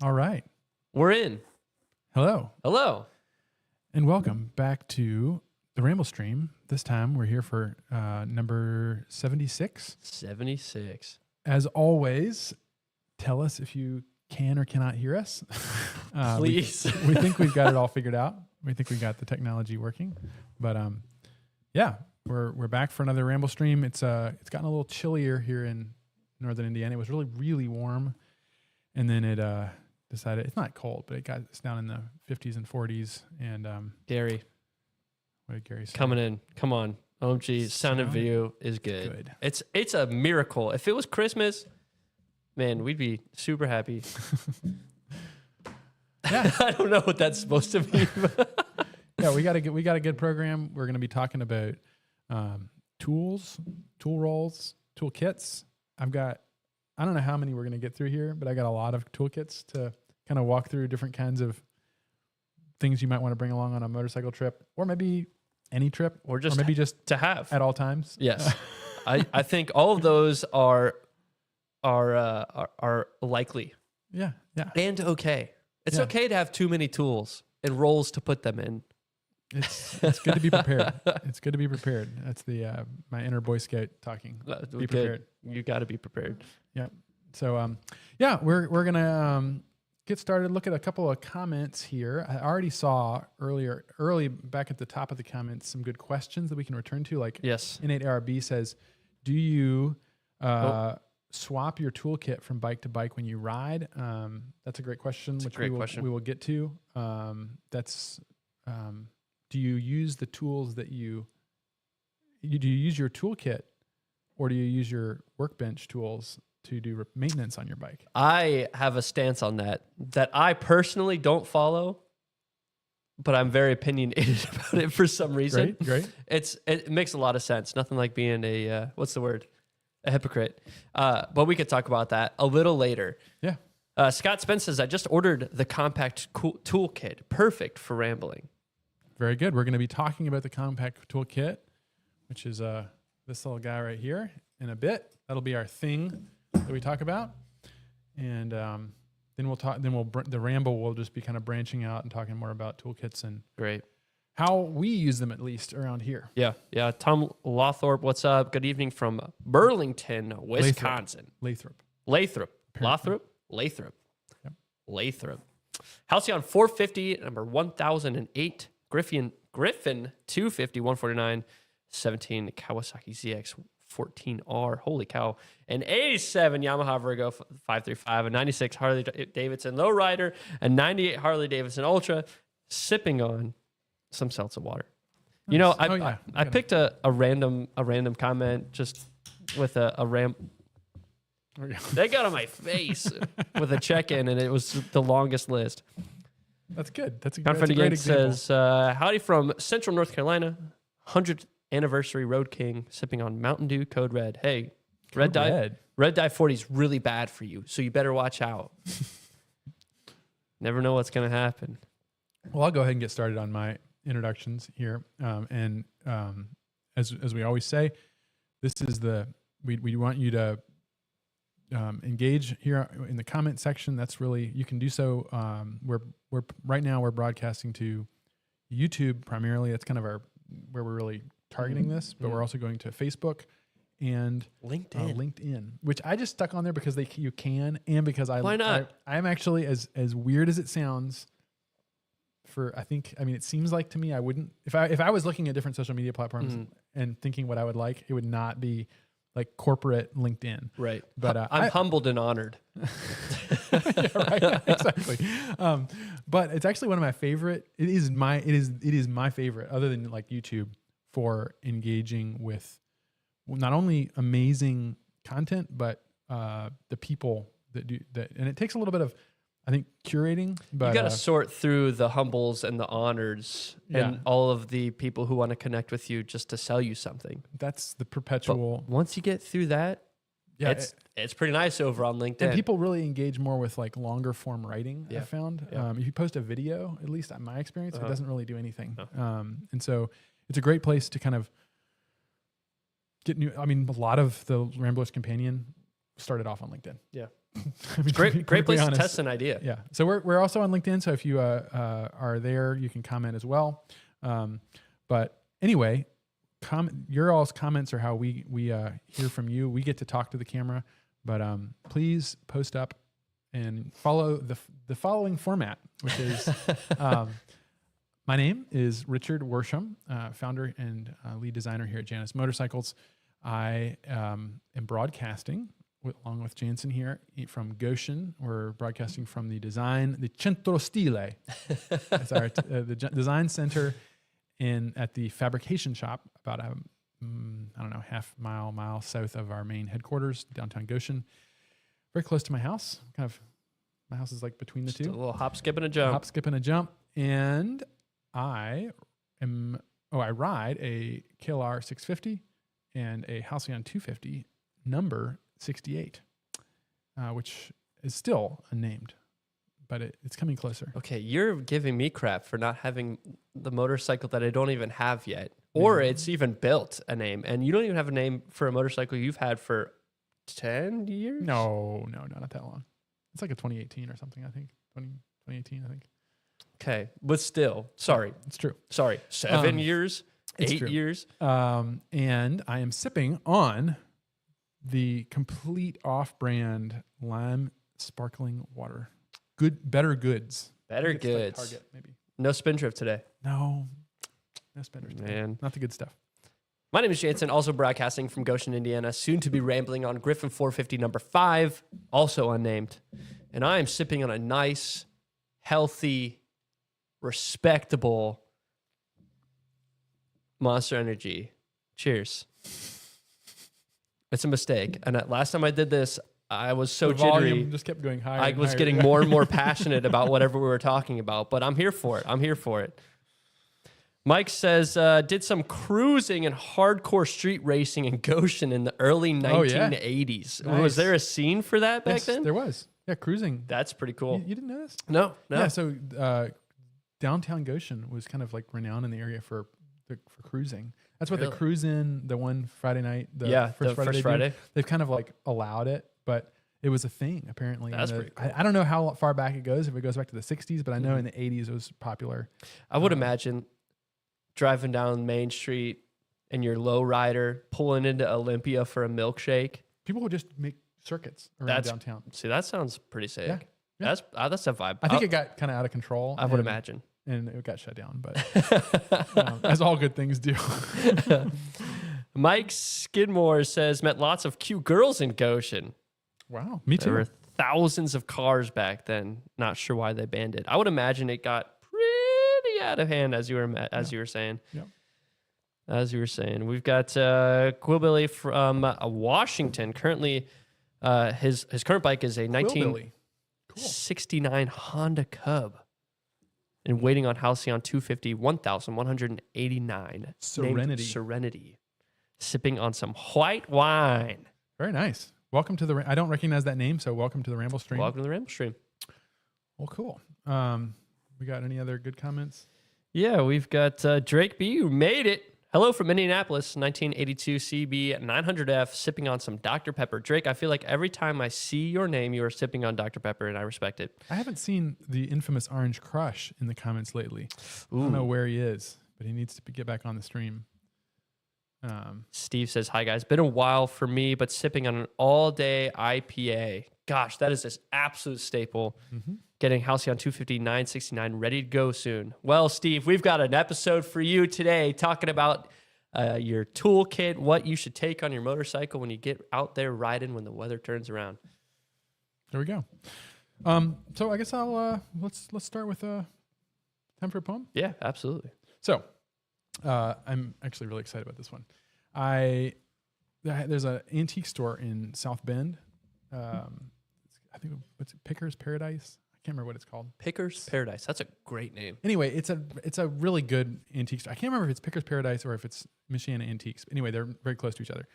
All right. We're in. Hello. Hello. And welcome back to the Ramblestream. This time we're here for number 76. 76. As always, tell us if you can or cannot hear us. Please. We think we've got it all figured out. We think we got the technology working. But yeah, we're back for another Ramblestream. It's gotten a little chillier here in northern Indiana. It was really warm. And then it decided, it's not cold, but it's down in the 50s and 40s. And Gary. What did Gary say? Coming in. Come on. OMG. Sound and video is good. It's a miracle. If it was Christmas, man, we'd be super happy. Yeah. I don't know what that's supposed to mean. Yeah, we got a good program. We're going to be talking about tools, tool rolls, tool kits. I don't know how many we're going to get through here, but I got a lot of toolkits to kind of walk through different kinds of things you might want to bring along on a motorcycle trip, or maybe any trip, or maybe just to have at all times. Yes. I think all of those are likely. Yeah. And okay. It's okay to have too many tools and rolls to put them in. It's good to be prepared. It's good to be prepared. That's the my inner Boy Scout talking. Be prepared. You got to be prepared. Yeah. So we're gonna get started. Look at a couple of comments here. I already saw early back at the top of the comments some good questions that we can return to. Like yes, Innate ARB says, do you swap your toolkit from bike to bike when you ride? That's a great question, we will get to. Do you use the tools that do you use your toolkit, or do you use your workbench tools to do maintenance on your bike? I have a stance on that I personally don't follow, but I'm very opinionated about it for some reason. Great. It makes a lot of sense. Nothing like being a hypocrite. But we could talk about that a little later. Yeah. Scott Spence says, I just ordered the compact toolkit. Perfect for rambling. Very good. We're going to be talking about the compact toolkit, which is this little guy right here in a bit. That'll be our thing that we talk about. And then the ramble will just be kind of branching out and talking more about toolkits and great how we use them, at least around here. Yeah. Tom Lawthorpe, what's up? Good evening from Burlington, Wisconsin. Lathrop. Yep. Lathrop. Halcyon 450, number 1008. Griffin 250, 149, 17 Kawasaki ZX 14R. Holy cow. An 87 Yamaha Virgo 535, a 96 Harley Davidson Lowrider, a 98 Harley Davidson Ultra, sipping on some seltzer water. Nice. You know, I picked a random comment just with a ram. They got on my face with a check-in, and it was the longest list. That's good. That's a great example. Says, howdy from Central North Carolina, 100th anniversary Road King, sipping on Mountain Dew Code Red. Hey, Red Dye 40 is really bad for you, so you better watch out. Never know what's going to happen. Well, I'll go ahead and get started on my introductions here. As we always say, this is we want you to engage here in the comment section. That's really, you can do so. We're right now we're broadcasting to YouTube primarily. That's kind of where we're really targeting this, but we're also going to Facebook and LinkedIn, which I just stuck on there because you can, and because why not? I'm actually, as weird as it sounds, it seems like to me, I wouldn't, if I was looking at different social media platforms and thinking what I would like, it would not be like corporate LinkedIn. Right. But I'm humbled and honored. Yeah, right. Exactly. But it's actually one of my favorite. It is my favorite, other than like YouTube, for engaging with not only amazing content, but the people that do that. And it takes a little bit of, I think, curating. But you got to sort through the humbles and the honors and all of the people who want to connect with you just to sell you something. That's the perpetual. But once you get through that, it's pretty nice over on LinkedIn. And people really engage more with like longer form writing. I found if you post a video, at least in my experience, it doesn't really do anything. And so it's a great place to kind of get new. I mean, a lot of the Ramblers Companion started off on LinkedIn. Yeah. I mean, Great place to honest. test an idea. Yeah. So we're also on LinkedIn. So if you are there, you can comment as well. But anyway, your all's comments are how we hear from you. We get to talk to the camera, but please post up and follow the following format, which is my name is Richard Worsham, founder and lead designer here at Janus Motorcycles. I am broadcasting along with Jansen here from Goshen. We're broadcasting from the Centro Stile. It's our the design center at the fabrication shop, about half mile south of our main headquarters, downtown Goshen. Very close to my house. My house is like between the two. A little hop, skip, and a jump. Hop, skip, and a jump. And I ride a KLR 650 and a Halcyon 250 number 68, which is still unnamed, but it's coming closer. Okay, you're giving me crap for not having the motorcycle that I don't even have yet, or it's even built a name, and you don't even have a name for a motorcycle you've had for 10 years? No, not that long. It's like a 2018 or something, I think. 2018, I think. Okay, but still, sorry. It's true. Sorry, 7 years, it's 8 true. years. And I am sipping on the complete off-brand lime sparkling water. Better goods. Better Like goods. Target, maybe. No Spindrift today. No spenders. Man. Not the good stuff. My name is Jansen, also broadcasting from Goshen, Indiana, soon to be rambling on Griffin 450 number 5, also unnamed. And I am sipping on a nice, healthy, respectable Monster Energy. Cheers. It's a mistake. And last time I did this, I was so The jittery. volume just kept going higher. I and was higher. getting more and more passionate about whatever we were talking about, but I'm here for it. Mike says, did some cruising and hardcore street racing in Goshen in the early 1980s. Nice. Was there a scene for that back Yes, then? there was. Yeah, cruising. That's pretty cool. You didn't know this? No. Yeah, so downtown Goshen was kind of like renowned in the area for cruising. That's what Really? the cruise in, the one Friday night, the first first they do, Friday. they've kind of like allowed it, but it was a thing apparently. That's pretty cool. I don't know how far back it goes, if it goes back to the 60s, but I know in the 80s it was popular. I would imagine driving down Main Street and your low rider pulling into Olympia for a milkshake. People would just make circuits around downtown. See, that sounds pretty sick. Yeah. Yeah. That's a vibe. I think it got kind of out of control. I would imagine. And it got shut down, but as all good things do. Mike Skidmore says, met lots of cute girls in Goshen. Wow, me There too. were thousands of cars back then. Not sure why they banned it. I would imagine it got pretty out of hand, as you were saying. Yeah. As you were saying, we've got Quillbilly from Washington. Currently, his current bike is a Quillbilly. 1969 Honda Cub, and waiting on Halcyon 250 1,189. Serenity. Named Serenity, sipping on some white wine. Very nice. Welcome to I don't recognize that name, so welcome to the Ramblestream. Welcome to the Ramblestream. Well, cool. We got any other good comments? Yeah, we've got Drake B, who made it. Hello from Indianapolis, 1982 CB 900F, sipping on some Dr. Pepper. Drake, I feel like every time I see your name, you are sipping on Dr. Pepper, and I respect it. I haven't seen the infamous Orange Crush in the comments lately. I don't know where he is, but he needs to get back on the stream. Steve says, hi, guys. Been a while for me, but sipping on an all-day IPA. Gosh, that is this absolute staple. Mm-hmm. Getting Halcyon 250 969 ready to go soon. Well, Steve, we've got an episode for you today talking about your toolkit, what you should take on your motorcycle when you get out there riding when the weather turns around. There we go. So I guess I'll let's start with time for a poem. Yeah, absolutely. So I'm actually really excited about this one. There's an antique store in South Bend. I think what's it, Picker's Paradise. I can't remember what it's called. Picker's Paradise. That's a great name. Anyway, it's a really good antique store. I can't remember if it's Picker's Paradise or if it's Michiana Antiques. But anyway, they're very close to each other.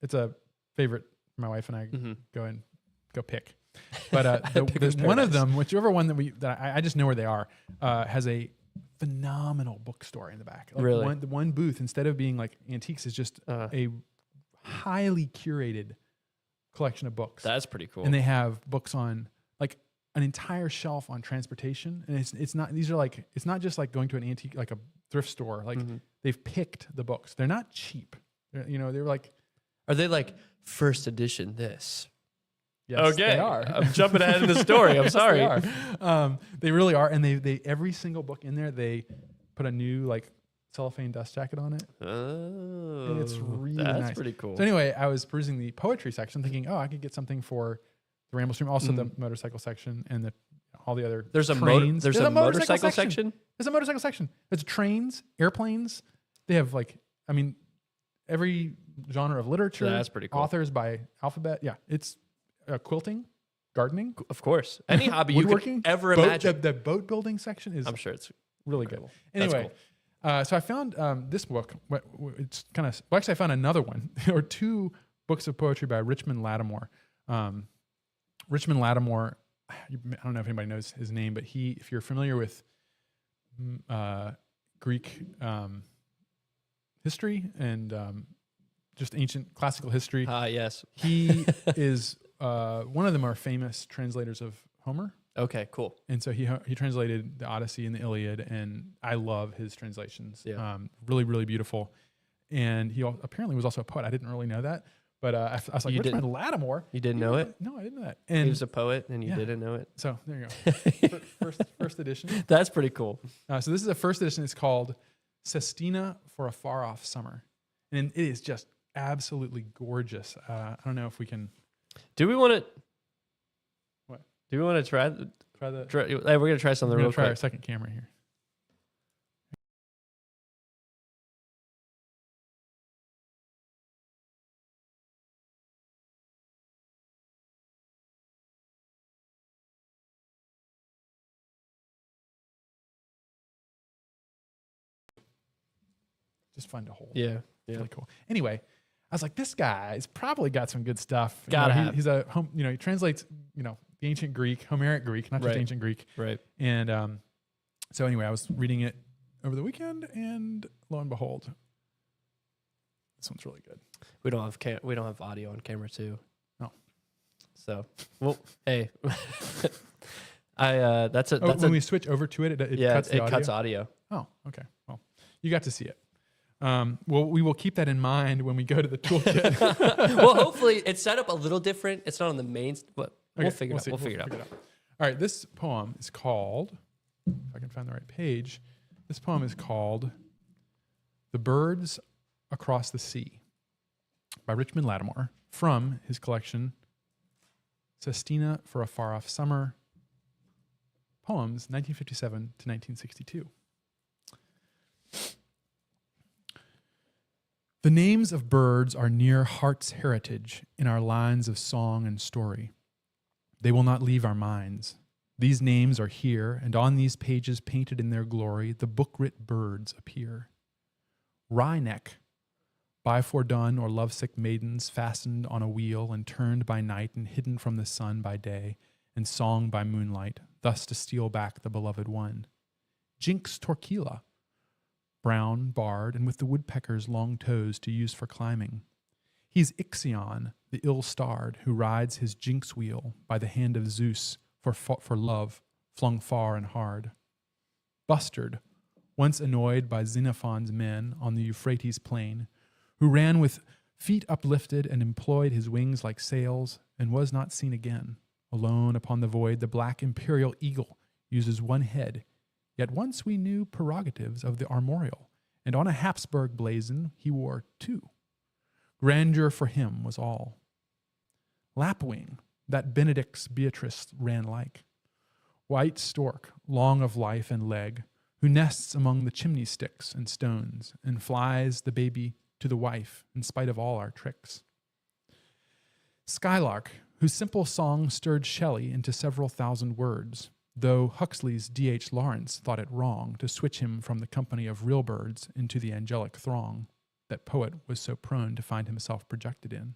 It's a favorite for my wife and I go pick. But there's one of them, whichever one that I just know where they are, has a phenomenal bookstore in the back. Like really? The one booth, instead of being like antiques, is just a highly curated collection of books. That's pretty cool. And they have books on like an entire shelf on transportation. And it's not, these are like, it's not just like going to an antique, like a thrift store. Like they've picked the books. They're not cheap. They're like, are they like first edition this? yes, Okay. they are. I'm jumping ahead in the story. I'm Yes, sorry. they are. They really are. And they every single book in there, they put a new like cellophane dust jacket on it. Oh, And it's really that's nice. pretty cool. So anyway, I was perusing the poetry section thinking, oh, I could get something for the Ramblestream, also the motorcycle section and all the other There's a trains. there's a motorcycle section. There's a motorcycle section. There's trains, airplanes. They have like, I mean, every genre of literature. That's pretty cool. Authors by alphabet. Yeah, it's quilting, gardening, Of course, any hobby you woodworking, could ever boat, imagine. the boat building section is I'm sure it's really good. incredible. That's Anyway, cool. so I found this book. It's kind of, well, actually I found another one or two books of poetry by Richmond Lattimore. Richmond Lattimore, I don't know if anybody knows his name, but if you're familiar with Greek history and just ancient classical history, Yes. he is one of the more famous translators of Homer. Okay, cool. And so he translated the Odyssey and the Iliad, and I love his translations. Yeah. Really, really beautiful. And he apparently was also a poet. I didn't really know that, but I was like, Richmond Lattimore. You didn't know it? No, I didn't know that. He And was a poet and you didn't know it. so there you go. first edition. That's pretty cool. So this is a first edition. It's called Sestina for a Far Off Summer, and it is just absolutely gorgeous. I don't know if we can. Do we want to? What? Do we want to try? Try the. Hey, we're gonna try something We're real gonna try our quick. second camera here. Just find a hole. Yeah. Really cool. Anyway, I was like, this guy's probably got some good stuff. Gotta have. He's a he translates, the ancient Greek, Homeric Greek, not just Right. ancient Greek. Right. And so anyway, I was reading it over the weekend, and lo and behold, this one's really good. We don't have audio on camera too. No. So, well, hey, that's it. When we switch over to it, it cuts the audio. audio. Oh, okay. Well, you got to see it. Well, we will keep that in mind when we go to the toolkit. Well, hopefully it's set up a little different. It's not on the main, but we'll Okay, figure it out. see. We'll figure it out. All right, this poem is called, if I can find the right page, this poem is called The Birds Across the Sea by Richmond Lattimore from his collection Sestina for a Far Off Summer, Poems 1957 to 1962. The names of birds are near heart's heritage in our lines of song and story. They will not leave our minds. These names are here, and on these pages painted in their glory, the book-writ birds appear. Wryneck, by fordone or lovesick maidens fastened on a wheel and turned by night and hidden from the sun by day and song by moonlight, thus to steal back the beloved one. Jinx torquila, brown, barred, and with the woodpecker's long toes to use for climbing. He's Ixion, the ill-starred, who rides his jinx wheel by the hand of Zeus for love, flung far and hard. Bustard, once annoyed by Xenophon's men on the Euphrates plain, who ran with feet uplifted and employed his wings like sails, and was not seen again. Alone upon the void, the black imperial eagle uses one head, yet once we knew prerogatives of the armorial, and on a Habsburg blazon he wore two. Grandeur for him was all. Lapwing, that Benedict's Beatrice ran like. White stork, long of life and leg, who nests among the chimney sticks and stones, and flies the baby to the wife in spite of all our tricks. Skylark, whose simple song stirred Shelley into several thousand words, though Huxley's D.H. Lawrence thought it wrong to switch him from the company of real birds into the angelic throng that poet was so prone to find himself projected in.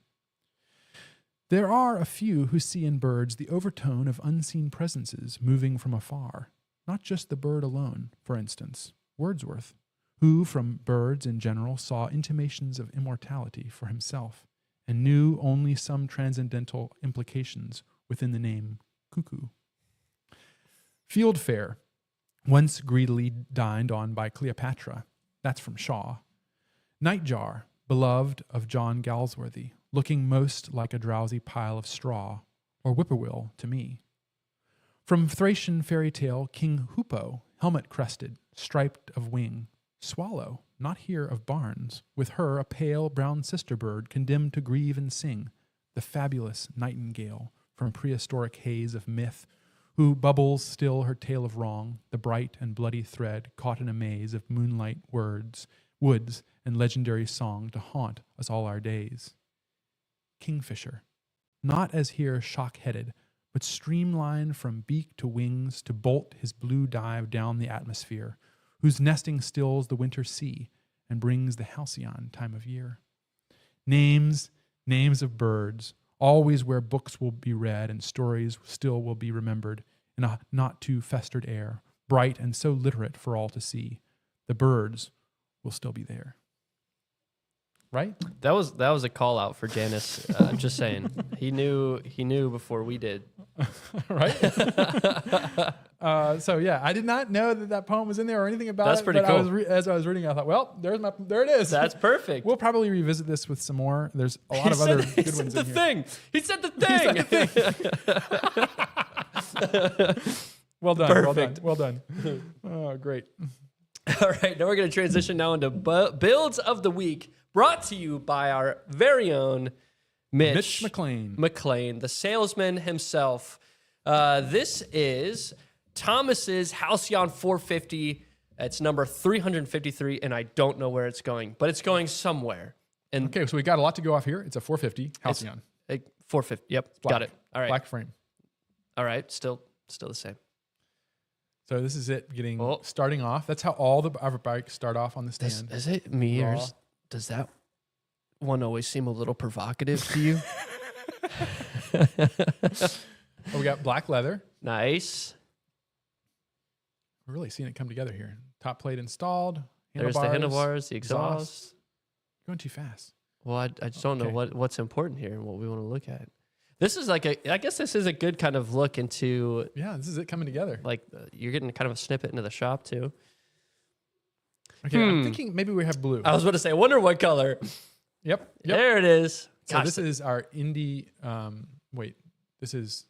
There are a few who see in birds the overtone of unseen presences moving from afar, not just the bird alone, for instance, Wordsworth, who from birds in general saw intimations of immortality for himself and knew only some transcendental implications within the name cuckoo. Field fare, once greedily dined on by Cleopatra. That's from Shaw. Nightjar, beloved of John Galsworthy, looking most like a drowsy pile of straw, or whippoorwill to me. From Thracian fairy tale, King Hoopo, helmet-crested, striped of wing, swallow, not here of Barnes, with her a pale brown sister bird condemned to grieve and sing, the fabulous nightingale from prehistoric haze of myth, who bubbles still her tale of wrong, the bright and bloody thread caught in a maze of moonlight words, woods, and legendary song to haunt us all our days. Kingfisher, not as here shock-headed, but streamlined from beak to wings to bolt his blue dive down the atmosphere, whose nesting stills the winter sea and brings the halcyon time of year. Names of birds, always where books will be read and stories still will be remembered, in a not too festered air, bright and so literate for all to see. The birds will still be there. Right? That was a call out for Janus. I'm just saying. He knew before we did. Right? So yeah, I did not know that poem was in there or anything about That's it. pretty but cool. As I was reading, I thought, well, there it is. That's perfect. We'll probably revisit this with some more. There's a lot of other good ones in here. He said the thing. Well done. Perfect. Well done. Oh, great. All right, now we're going to transition now into builds of the week, brought to you by our very own Mitch McLean, the salesman himself. This is Thomas's Halcyon 450. It's number 353, and I don't know where it's going, but it's going somewhere. And okay, so we got a lot to go off here. It's a 450 Halcyon. 450. Yep, got it. All right. Black frame. All right, still the same. So this is it starting off. That's how all our bikes start off on the stand. Is it me or does that one always seem a little provocative to you? We got black leather. Nice. We're really seeing it come together here. Top plate installed. There's the handlebars, the exhaust. You're going too fast. Well, I just don't know what's important here and what we want to look at. This is I guess this is a good kind of look into. Yeah, this is it coming together. Like you're getting kind of a snippet into the shop too. Okay, I'm thinking maybe we have blue. I was about to say, I wonder what color. Yep. There it is. So this is our indie. This is,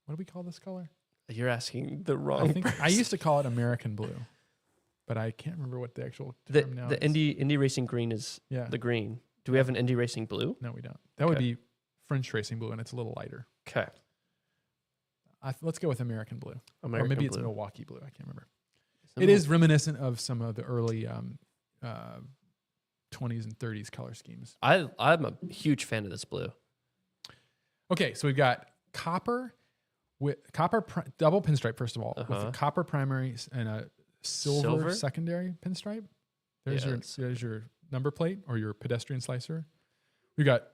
what do we call this color? You're asking the wrong. I used to call it American blue, but I can't remember what the actual term now the is. Indie Racing green is the green. Do we have an Indie Racing blue? No, we don't. That would be French Racing blue, and it's a little lighter. Okay. Let's go with American blue. Or maybe blue. it's Milwaukee blue. I can't remember. It is reminiscent of some of the early 20s and 30s color schemes. I'm a huge fan of this blue. Okay, so we've got copper with double pinstripe, first of all, with a copper primary and a silver secondary pinstripe. There's your number plate or your pedestrian slicer. We got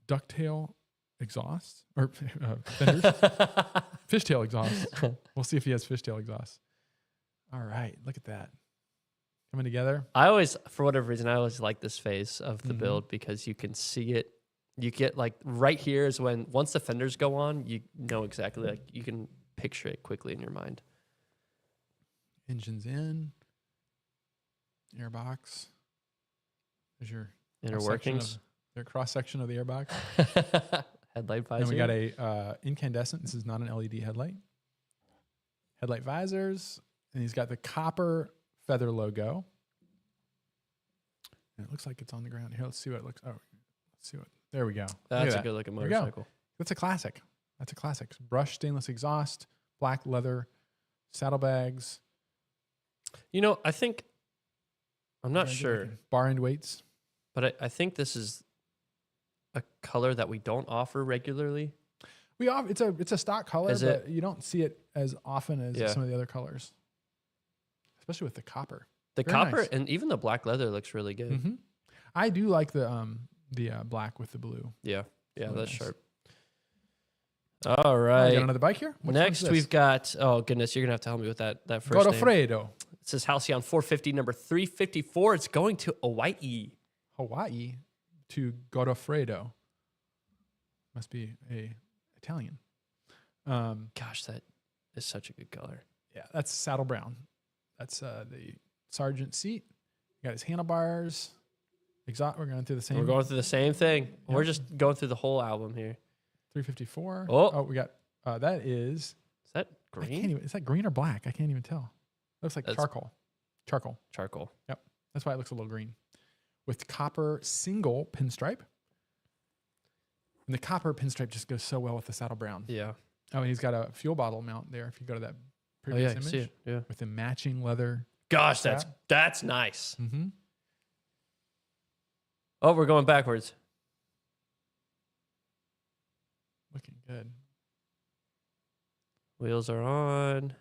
ducktail exhaust or fenders, fishtail exhaust. We'll see if he has fishtail exhaust. All right, look at that coming together. For whatever reason, I always like this phase of the build because you can see it. You get like right here is when once the fenders go on, you know exactly, like you can picture it quickly in your mind. Engines in, airbox. There's your inner workings. Their cross section of the airbox. Headlight visor. Then we got a incandescent. This is not an LED headlight. Headlight visors, and he's got the copper feather logo. And it looks like it's on the ground here. Let's see what it looks. Oh, let's see what. There we go. That's a good looking motorcycle. That's a classic. Brushed stainless exhaust, black leather, saddlebags. You know, I think I'm not sure. Bar end weights. But I think this is a color that we don't offer regularly. It's a stock color, but you don't see it as often as some of the other colors, especially with the copper. The Very copper nice. And even the black leather looks really good. Mm-hmm. I do like the black with the blue. Yeah, really that's nice. sharp. All right. Got another bike here. Next we've got. Oh goodness, you're gonna have to help me with that first name. Godofredo. It says Halcyon 450, number 354. It's going to Hawaii. Hawaii to Godofredo. Must be a Italian. Gosh, that is such a good color. Yeah, that's saddle brown. That's the sergeant seat. Got his handlebars. Exhaust. We're going through the same. We're going through the same thing. Yep. We're just going through the whole album here. 354. Oh, we got that is. Is that I can't green? even, is that green or black? I can't even tell. Looks like That's- charcoal. Charcoal. That's why it looks a little green. With copper single pinstripe. And the copper pinstripe just goes so well with the saddle brown. Yeah. Oh, and he's got a fuel bottle mount there. If you go to that Oh previous yeah, I image, see it. Yeah. with the matching leather. Gosh, strap. that's nice. Mm-hmm. Oh, we're going backwards. Looking good. Wheels are on.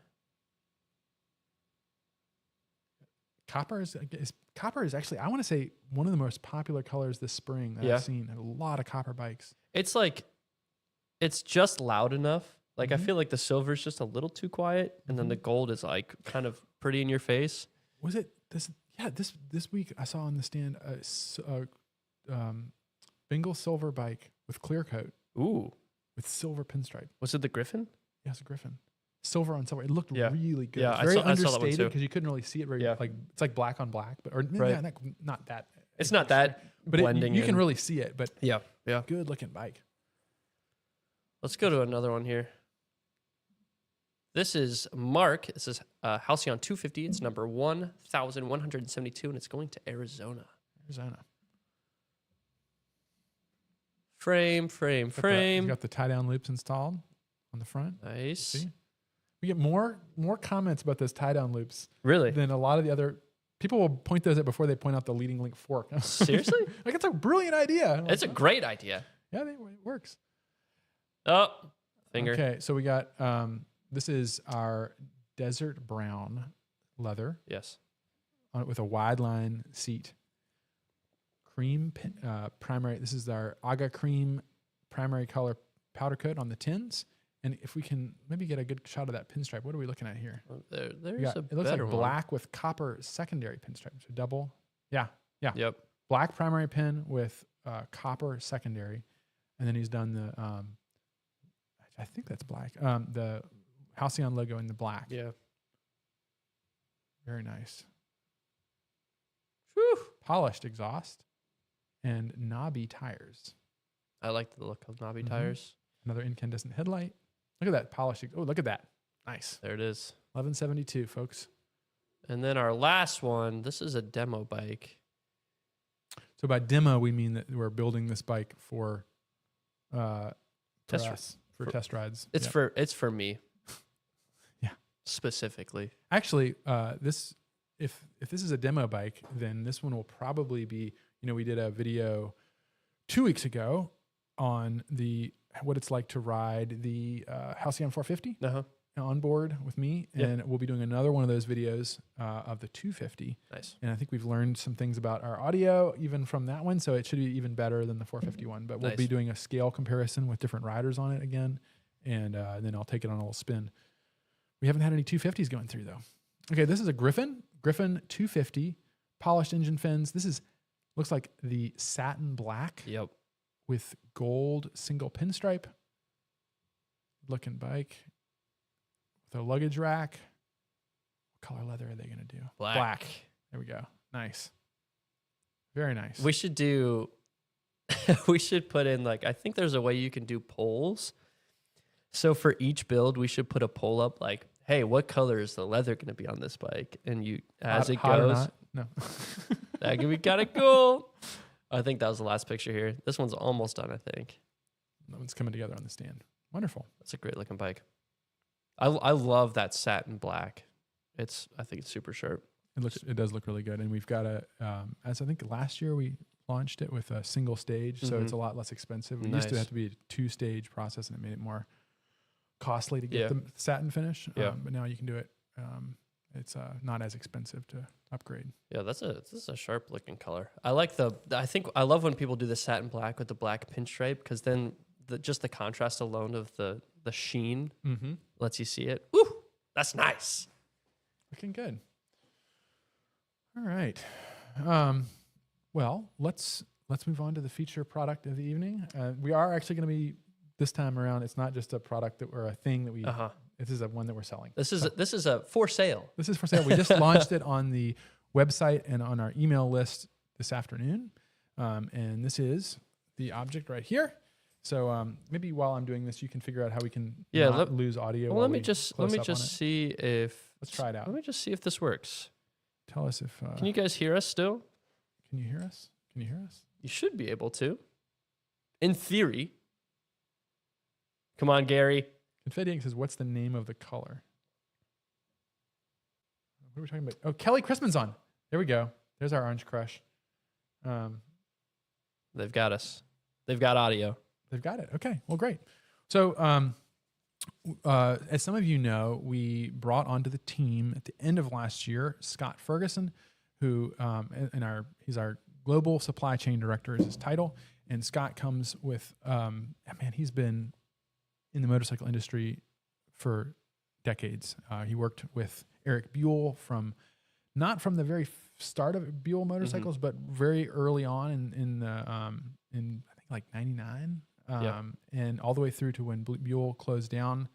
Copper is actually, I want to say, one of the most popular colors this spring that Yeah. I've seen. A lot of copper bikes. It's like, it's just loud enough. Like I Mhm. feel like the silver's just a little too quiet, and then the gold is like kind of pretty in your face. Was it this? Yeah, this week I saw on the stand a Bengal silver bike with clear coat Ooh, with silver pinstripe. was it the Griffin? Yes, a Griffin. Silver on silver. It looked Yeah. really good. Yeah, It's I very saw that one understated too. because you couldn't really see it very Yeah. like it's like black on black, but Right. yeah, not that. It's not that But blending. you can in. really see it. But Yeah. Yeah. good looking bike. Let's go to another one here. This is Mark. This is Halcyon 250. It's number 1,172, and it's going to Arizona. Arizona. Frame. He's got the tie down loops installed on the front. Nice. See? We get more comments about those tie down loops Really? than a lot of the other people will point those out before they point out the leading link fork. Seriously? Like it's a brilliant idea. I'm like, It's a great idea. yeah, it works. Oh, finger. Okay, so we got this is our desert brown leather Yes. with a wide line seat. Cream primary. This is our Aga cream primary color powder coat on the tins. And if we can maybe get a good shot of that pinstripe, what are we looking at here? There's It looks like better one. black with copper secondary pinstripe. So double. Yeah. Yep. Black primary pin with copper secondary. And then he's done the, I think that's black. The Halcyon logo in the black. Yeah. Very nice. Whew. Polished exhaust and knobby tires. I like the look of knobby Mhm. tires. Another incandescent headlight. Look at that polished. Oh, look at that. Nice. There it is. 1172, folks. And then our last one, this is a demo bike. So by demo, we mean that we're building this bike for Test us, for test rides. It's Yep. it's for me. Yeah. Specifically. Actually, this if this is a demo bike, then this one will probably be. We did a video 2 weeks ago on what it's like to ride the Halcyon 450 Uh-huh. on board with me, Yeah. and we'll be doing another one of those videos of the 250. Nice. And I think we've learned some things about our audio even from that one, so it should be even better than the 451. But we'll be Nice. doing a scale comparison with different riders on it again, and then I'll take it on a little spin. We haven't had any 250s going through though. Okay, this is a Griffin 250 polished engine fins. This looks like the satin black Yep. with gold single pinstripe looking bike with a luggage rack. What color leather are they going to do? Black. There we go. Nice. Very nice. We should do we should put in I think there's a way you can do polls. So for each build, we should put a poll up hey, what color is the leather going to be on this bike? And you as it Hot or goes, not? No. that could be kind of cool. I think that was the last picture here. This one's almost done, I think. That one's coming together on the stand. Wonderful. That's a great looking bike. I love that satin black. I think it's super sharp. It does look really good. And we've got as I think last year we launched it with a single stage, so it's a lot less expensive. We used to Nice. have to be a 2-stage process, and it made it more costly to get Yeah. the satin finish. Yeah. But now you can do it. It's not as expensive to upgrade. Yeah, this is a sharp looking color. I like I love when people do the satin black with the black pinstripe, because then just the contrast alone of the sheen Mm-hmm. lets you see it. Woo! That's nice. Looking good. All right. Well, let's move on to the feature product of the evening. We are actually going to be this time around, it's not just a product that or a thing that we. Uh-huh. This is a one that we're selling. This is a for sale. This is for sale. We just launched it on the website and on our email list this afternoon. And this is the object right here. So maybe while I'm doing this, you can figure out how we can not lose audio. Well, let me just see if. Let's try it out. Let me just see if this works. Tell us if. Can you guys hear us still? Can you hear us? Can you hear us? You should be able to. In theory. Come on, Gary. Confetti Ink says, "What's the name of the color?" What are we talking about? Oh, Kelly Crispin's on. There we go. There's our orange crush. They've got us. They've got audio. They've got it. Okay. Well, great. So, as some of you know, we brought onto the team at the end of last year Scott Ferguson, who he's our global supply chain director is his title. And Scott comes with, he's been in the motorcycle industry for decades. He worked with Eric Buell not from the very start of Buell Motorcycles, but very early on in I think like 99, and all the way through to when Buell closed down,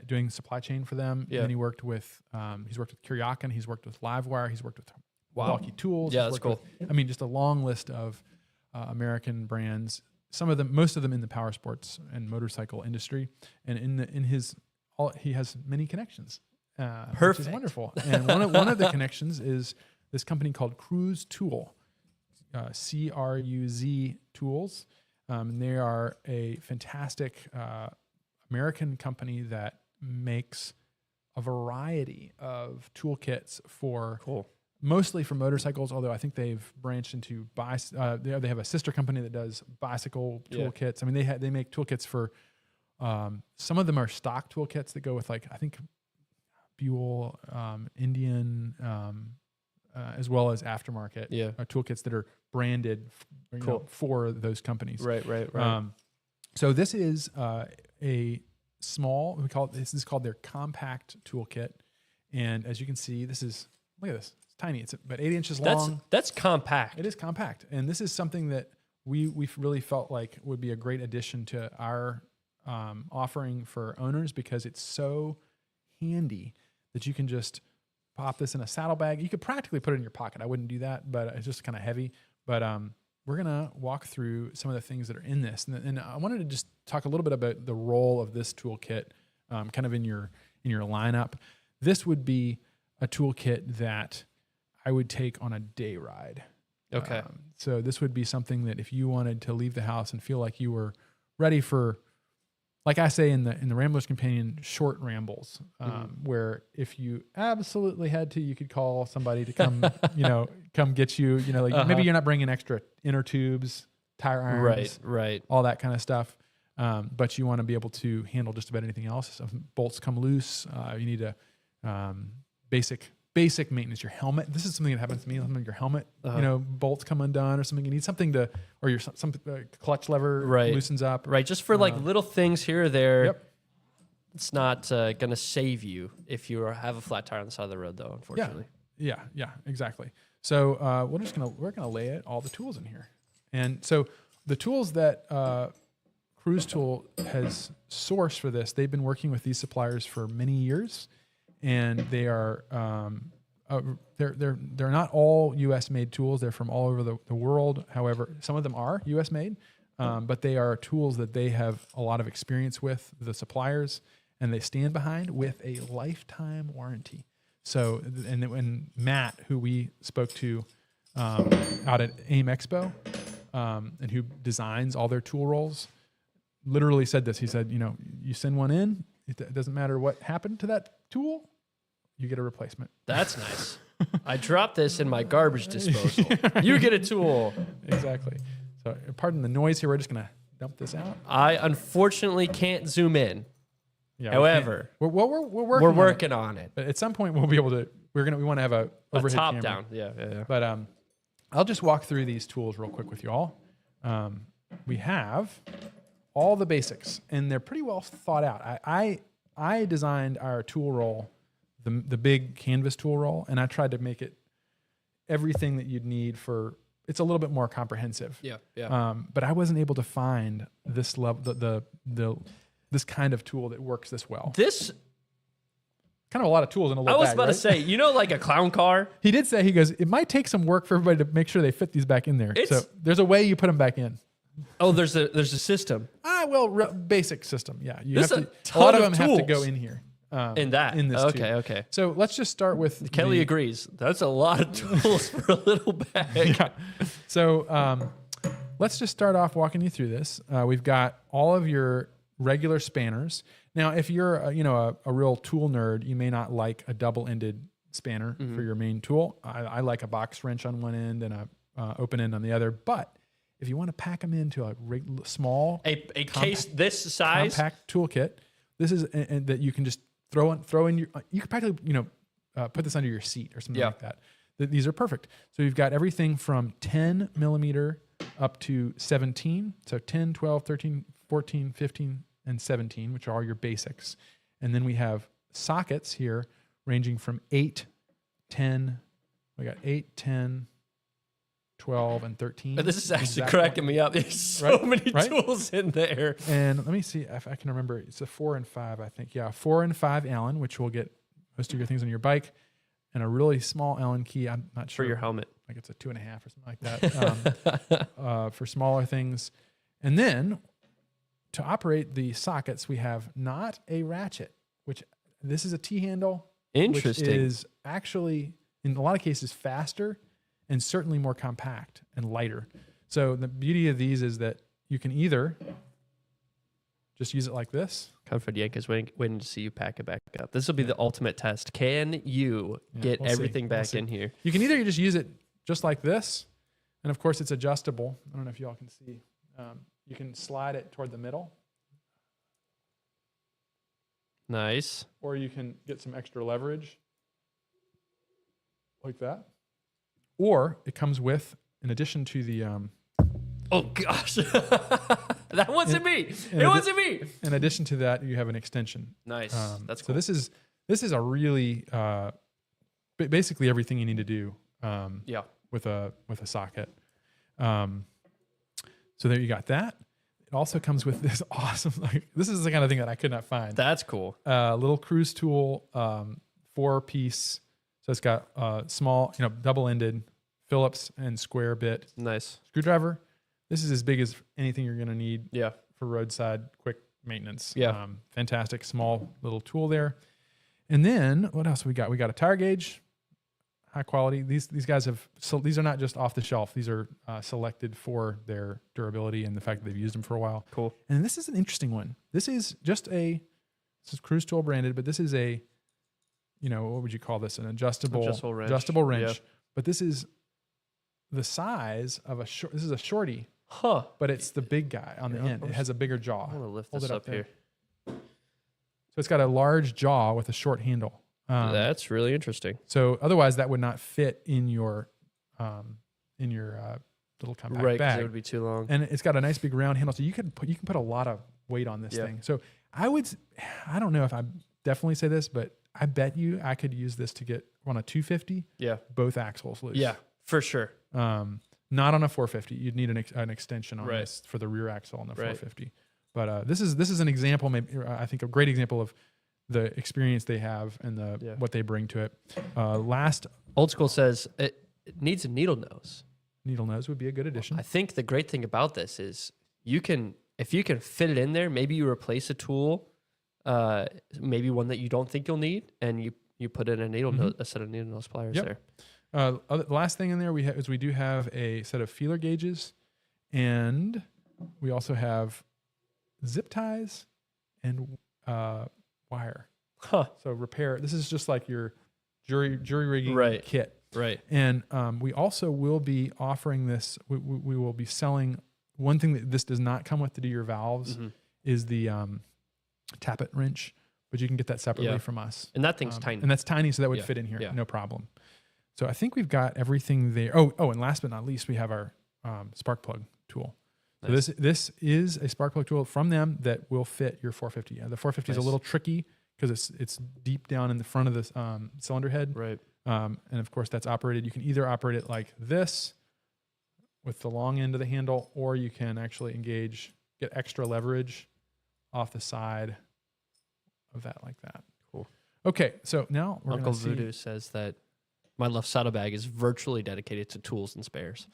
doing supply chain for them. Yeah. And he worked with Kuryakin, he's worked with Livewire, he's worked with Milwaukee Tools. Yeah, that's cool. Just a long list of American brands. Most of them in the power sports and motorcycle industry, and he has many connections. Perfect. Which is wonderful. And one of the connections is this company called Cruz Tool, CRUZ Tools. And they are a fantastic American company that makes a variety of toolkits mostly for motorcycles, although I think they've branched into they have a sister company that does bicycle toolkits. I mean, they make toolkits for some of them are stock toolkits that go with, like, I think Buell, Indian, as well as aftermarket toolkits that are branded for those companies. Right. So this is a small, this is called their compact toolkit. And as you can see, look at this. It's tiny. It's about 8 inches long. That's compact. It is compact. And this is something that we've really felt like would be a great addition to our offering for owners, because it's so handy that you can just pop this in a saddlebag. You could practically put it in your pocket. I wouldn't do that, but it's just kind of heavy. But we're going to walk through some of the things that are in this. And I wanted to just talk a little bit about the role of this toolkit kind of in your lineup. This would be a toolkit that I would take on a day ride. Okay. So this would be something that if you wanted to leave the house and feel like you were ready for, like I say in the Rambler's Companion, short rambles, where if you absolutely had to, you could call somebody to come, come get you. Maybe you're not bringing extra inner tubes, tire irons, right, all that kind of stuff. But you want to be able to handle just about anything else. So if bolts come loose, you need a basic maintenance. Your helmet. This is something that happens to me. Something your helmet, bolts come undone or something. You need something or your some clutch lever loosens up. Right. Just for like little things here or there. Yep. It's not going to save you if you have a flat tire on the side of the road, though. Unfortunately. Yeah. Exactly. So we're gonna lay it all the tools in here, and so the tools that Cruz Tool has sourced for this, they've been working with these suppliers for many years. And they are they're not all U.S. made tools. They're from all over the world. However, some of them are U.S. made, but they are tools that they have a lot of experience with, the suppliers, and they stand behind with a lifetime warranty. So, and when Matt, who we spoke to out at AIM Expo, and who designs all their tool rolls, literally said this. He said, you send one in, it doesn't matter what happened to that tool, you get a replacement. That's nice. I dropped this in my garbage disposal. You get a tool. Exactly. So pardon the noise here. We're just going to dump this out. I unfortunately can't zoom in. Yeah, however, we're working on it. But at some point we'll be able to, we want to have a overhead top camera. down. Yeah. But I'll just walk through these tools real quick with you all. We have all the basics, and they're pretty well thought out. I designed our tool roll, the big canvas tool roll, and I tried to make it everything that you'd need for it's a little bit more comprehensive. Yeah. Yeah. But I wasn't able to find this level, this kind of tool that works this well. This, kind of a lot of tools in a little I was bag, about right? to say, you know, like a clown car. He did say, he goes, it might take some work for everybody to make sure they fit these back in there. So there's a way you put them back in. Oh, there's a system. Basic system. Yeah. You There's have a to, ton a lot of of them have to tools go in here. In this tube. okay. So let's just start with Kelly agrees. That's a lot of tools for a little bag. Yeah. So let's just start off walking you through this. We've got all of your regular spanners. Now, if you're a real tool nerd, you may not like a double-ended spanner for your main tool. I like a box wrench on one end and a open end on the other. But if you want to pack them into a small, a case this size, compact toolkit, this is and that you can just throw in your. You could practically put this under your seat or something like that. These are perfect. So you've got everything from 10 millimeter up to 17. So 10, 12, 13, 14, 15, and 17, which are all your basics. And then we have sockets here ranging from 8, 10, we got 8, 10, 12, and 13. But this is actually cracking me up. There's so many tools in there. And let me see if I can remember. It's a 4 and 5, I think. Yeah, 4 and 5 Allen, which will get most of your things on your bike, and a really small Allen key. I'm not sure. For your helmet. Like it's a 2.5 or something like that for smaller things. And then to operate the sockets, we have not a ratchet, which this is a T-handle. Interesting. Which is actually, in a lot of cases, faster and certainly more compact and lighter. So the beauty of these is that you can either just use it like this. Comfort Yankees waiting to see you pack it back up. This will be the ultimate test. Can you get everything back in here? You can either just use it just like this, and of course it's adjustable. I don't know if y'all can see. You can slide it toward the middle. Nice. Or you can get some extra leverage like that. Or it comes with, in addition to the... oh, gosh. That wasn't me. It wasn't me. In addition to that, you have an extension. Nice. That's So cool. this is a really... basically everything you need to do with a socket. So there you got that. It also comes with this awesome, this is the kind of thing that I could not find. That's cool. Little Cruz Tool 4-piece. So it's got small, double-ended Phillips and square bit. Nice. Screwdriver. This is as big as anything you're going to need for roadside quick maintenance. Yeah. Fantastic small little tool there. And then what else we got? We got a tire gauge. High quality. These guys these are not just off the shelf. These are selected for their durability and the fact that they've used them for a while. Cool. And this is an interesting one. This is Cruz Tool branded, but this is a, what would you call this? An adjustable wrench. Yeah. But this is the size of this is a shorty. Huh. But it's the big guy on the end. It has a bigger jaw. I'm going to lift this up here. So it's got a large jaw with a short handle. That's really interesting. So otherwise, that would not fit in your little compact bag. It would be too long. And it's got a nice big round handle, so you can put a lot of weight on this thing. So I don't know if I definitely say this, but I bet you I could use this to get on a 250. Yeah, both axles loose. Yeah, for sure. Not on a 450. You'd need an extension on this for the rear axle on the 450. But this is an example. Maybe I think a great example of the experience they have and what they bring to it. Last Old School says it needs a needle nose. Needle nose would be a good addition. I think the great thing about this is if you can fit it in there, maybe you replace a tool, maybe one that you don't think you'll need, and you put in a set of needle nose pliers there. The last thing in there we do have a set of feeler gauges, and we also have zip ties and wire. Huh. So repair. This is just like your jury rigging kit. Right. And we also will be offering this. We will be selling one thing that this does not come with to do your valves is the tappet wrench, but you can get that separately from us. And that thing's tiny. And that's tiny, so that would fit in here, no problem. So I think we've got everything there. Oh, and last but not least, we have our spark plug tool. Nice. So this is a spark plug tool from them that will fit your 450. The 450 is a little tricky because it's deep down in the front of the cylinder head. Right. And of course that's operated. You can either operate it like this, with the long end of the handle, or you can actually get extra leverage off the side of that like that. Cool. Okay, so now we're Uncle going to see. Voodoo says that my left saddlebag is virtually dedicated to tools and spares.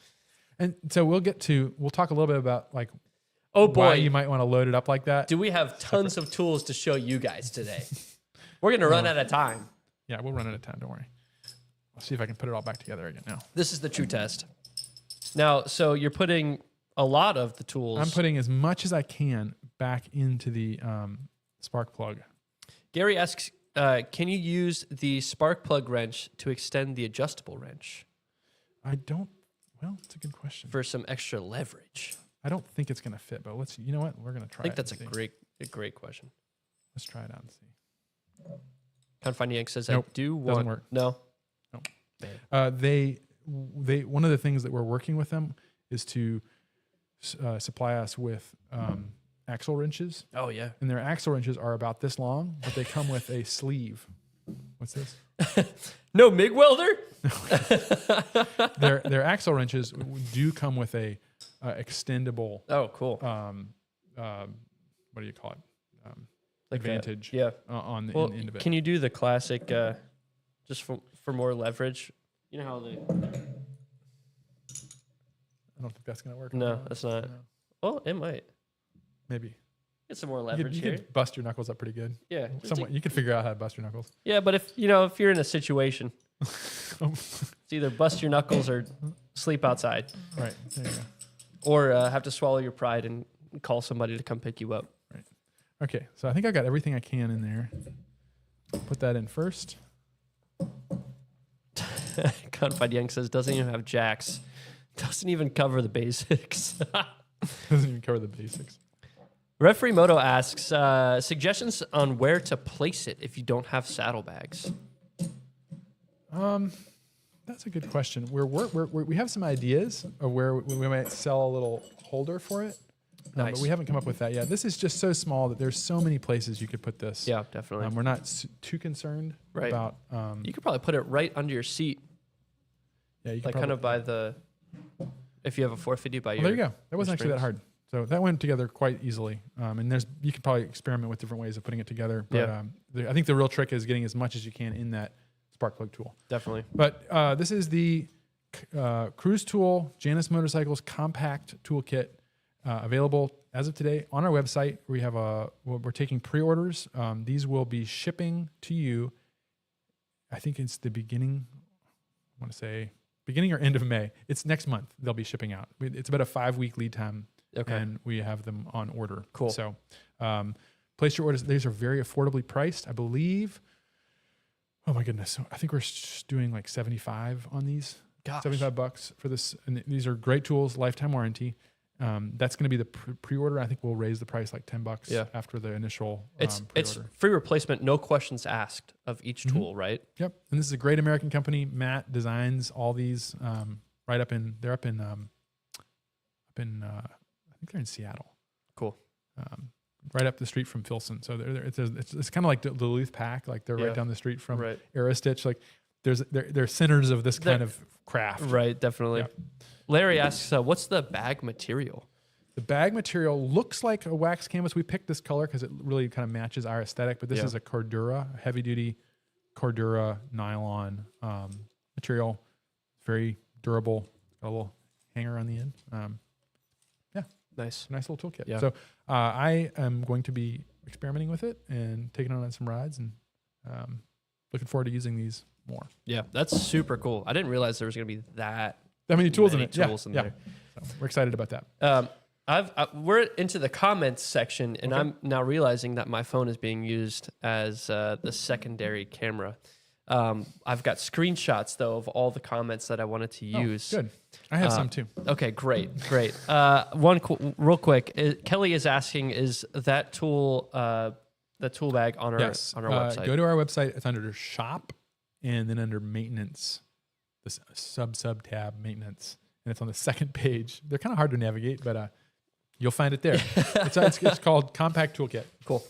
And so we'll talk a little bit about like Oh boy, why you might want to load it up like that. do we have tons of tools to show you guys today? We're going to run out of time. Yeah, we'll run out of time. Don't worry. I'll see if I can put it all back together again now. This is the true test. Now, so you're putting a lot of the tools. I'm putting as much as I can back into the spark plug. Gary asks, can you use the spark plug wrench to extend the adjustable wrench Well, it's a good question. for some extra leverage? I don't think it's going to fit, but you know what? We're going to try it. I think that's and a see. great question. Let's try it out and see. Confined Yank says, Nope, I do doesn't want... work. No? No. Man. They one of the things that we're working with them is to supply us with axle wrenches, Oh, yeah. and their axle wrenches are about this long, but they come with a sleeve. What's this? No MIG welder? Their axle wrenches do come with a extendable. Oh, cool. What do you call it? Like that. Advantage. Yeah. On the Well, end of it. can you do the classic, just for more leverage? You know how they... I don't think that's going to work. No, that's not. No. Well, it might. Maybe. Get some more You leverage could here. bust your knuckles up pretty good. Yeah. just Somewhat, you can figure out how to bust your knuckles. Yeah, but if you're in a situation, it's either bust your knuckles or sleep outside, Right. There you go. or have to swallow your pride and call somebody to come pick you up. Okay, so I think I got everything I can in there. Put that in first. Confined Yank says doesn't even have jacks, doesn't even cover the basics. Doesn't even cover the basics. Referee Moto asks suggestions on where to place it if you don't have saddlebags. That's a good question. We have some ideas of where we might sell a little holder for it. Nice. But we haven't come up with that yet. This is just so small that there's so many places you could put this. Yeah, definitely. We're not too concerned Right. about. You could probably put it right under your seat, Yeah, you could like kind of by the. If you have a 450 by your. There you go. That wasn't actually that springs. hard. So that went together quite easily. And you could probably experiment with different ways of putting it together. But Yeah. I think the real trick is getting as much as you can in that spark plug tool. Definitely. But this is the Cruz Tool Janus Motorcycles Compact Toolkit available as of today on our website. We're taking pre-orders. These will be shipping to you. I think it's the beginning. I want to say beginning or end of May. It's next month. They'll be shipping out. It's about a 5-week lead time. Okay. And we have them on order. Cool. So place your orders. These are very affordably priced, I believe. Oh my goodness. So I think we're doing like 75 on these. Gosh. $75 for this. And these are great tools, lifetime warranty. That's going to be the pre-order. I think we'll raise the price like $10 after the initial It's pre-order. free replacement, no questions asked of each Mm-hmm. tool, right? Yep. And this is a great American company. Matt designs all these they're up in I think they're in Seattle. Cool. Right up the street from Filson. So it's kind of like the Duluth Pack. Like they're right down the street from Right. Aerostitch. Like they're centers of this kind of craft. Right, definitely. Yeah. Larry asks, what's the bag material? The bag material looks like a wax canvas. We picked this color because it really kind of matches our aesthetic, but this is a Cordura, heavy duty Cordura nylon material. Very durable. Got a little hanger on the end. Nice. Nice little toolkit. Yeah. So I am going to be experimenting with it and taking it on some rides, and looking forward to using these more. Yeah, that's super cool. I didn't realize there was going to be that many tools in many it. tools in yeah. there. So we're excited about that. We're into the comments section, and I'm now realizing that my phone is being used as the secondary camera. I've got screenshots though of all the comments that I wanted to use. Good. I have some too. Okay, great. Real quick, Kelly is asking, is that tool the tool bag on our website? Go to our website. It's under shop, and then under maintenance, this sub tab maintenance, and it's on the second page. They're kind of hard to navigate, but you'll find it there. It's called Compact Toolkit. Cool.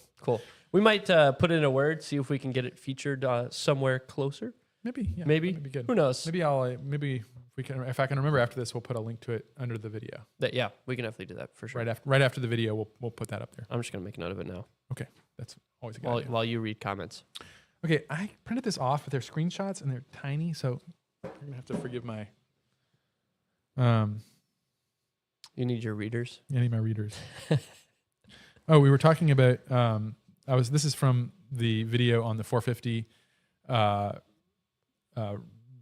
We might put in a word, see if we can get it featured somewhere closer. Maybe. Yeah, Maybe. that'd be good. Who knows? Maybe if I can remember after this, we'll put a link to it under the video. Yeah, we can definitely do that for sure. Right after the video, we'll put that up there. I'm just gonna make a note of it now. Okay, that's always a good idea. While you read comments. Okay, I printed this off with their screenshots and they're tiny, so you're gonna have to forgive my. You need your readers. I need my readers. Oh, we were talking about. This is from the video on the 450.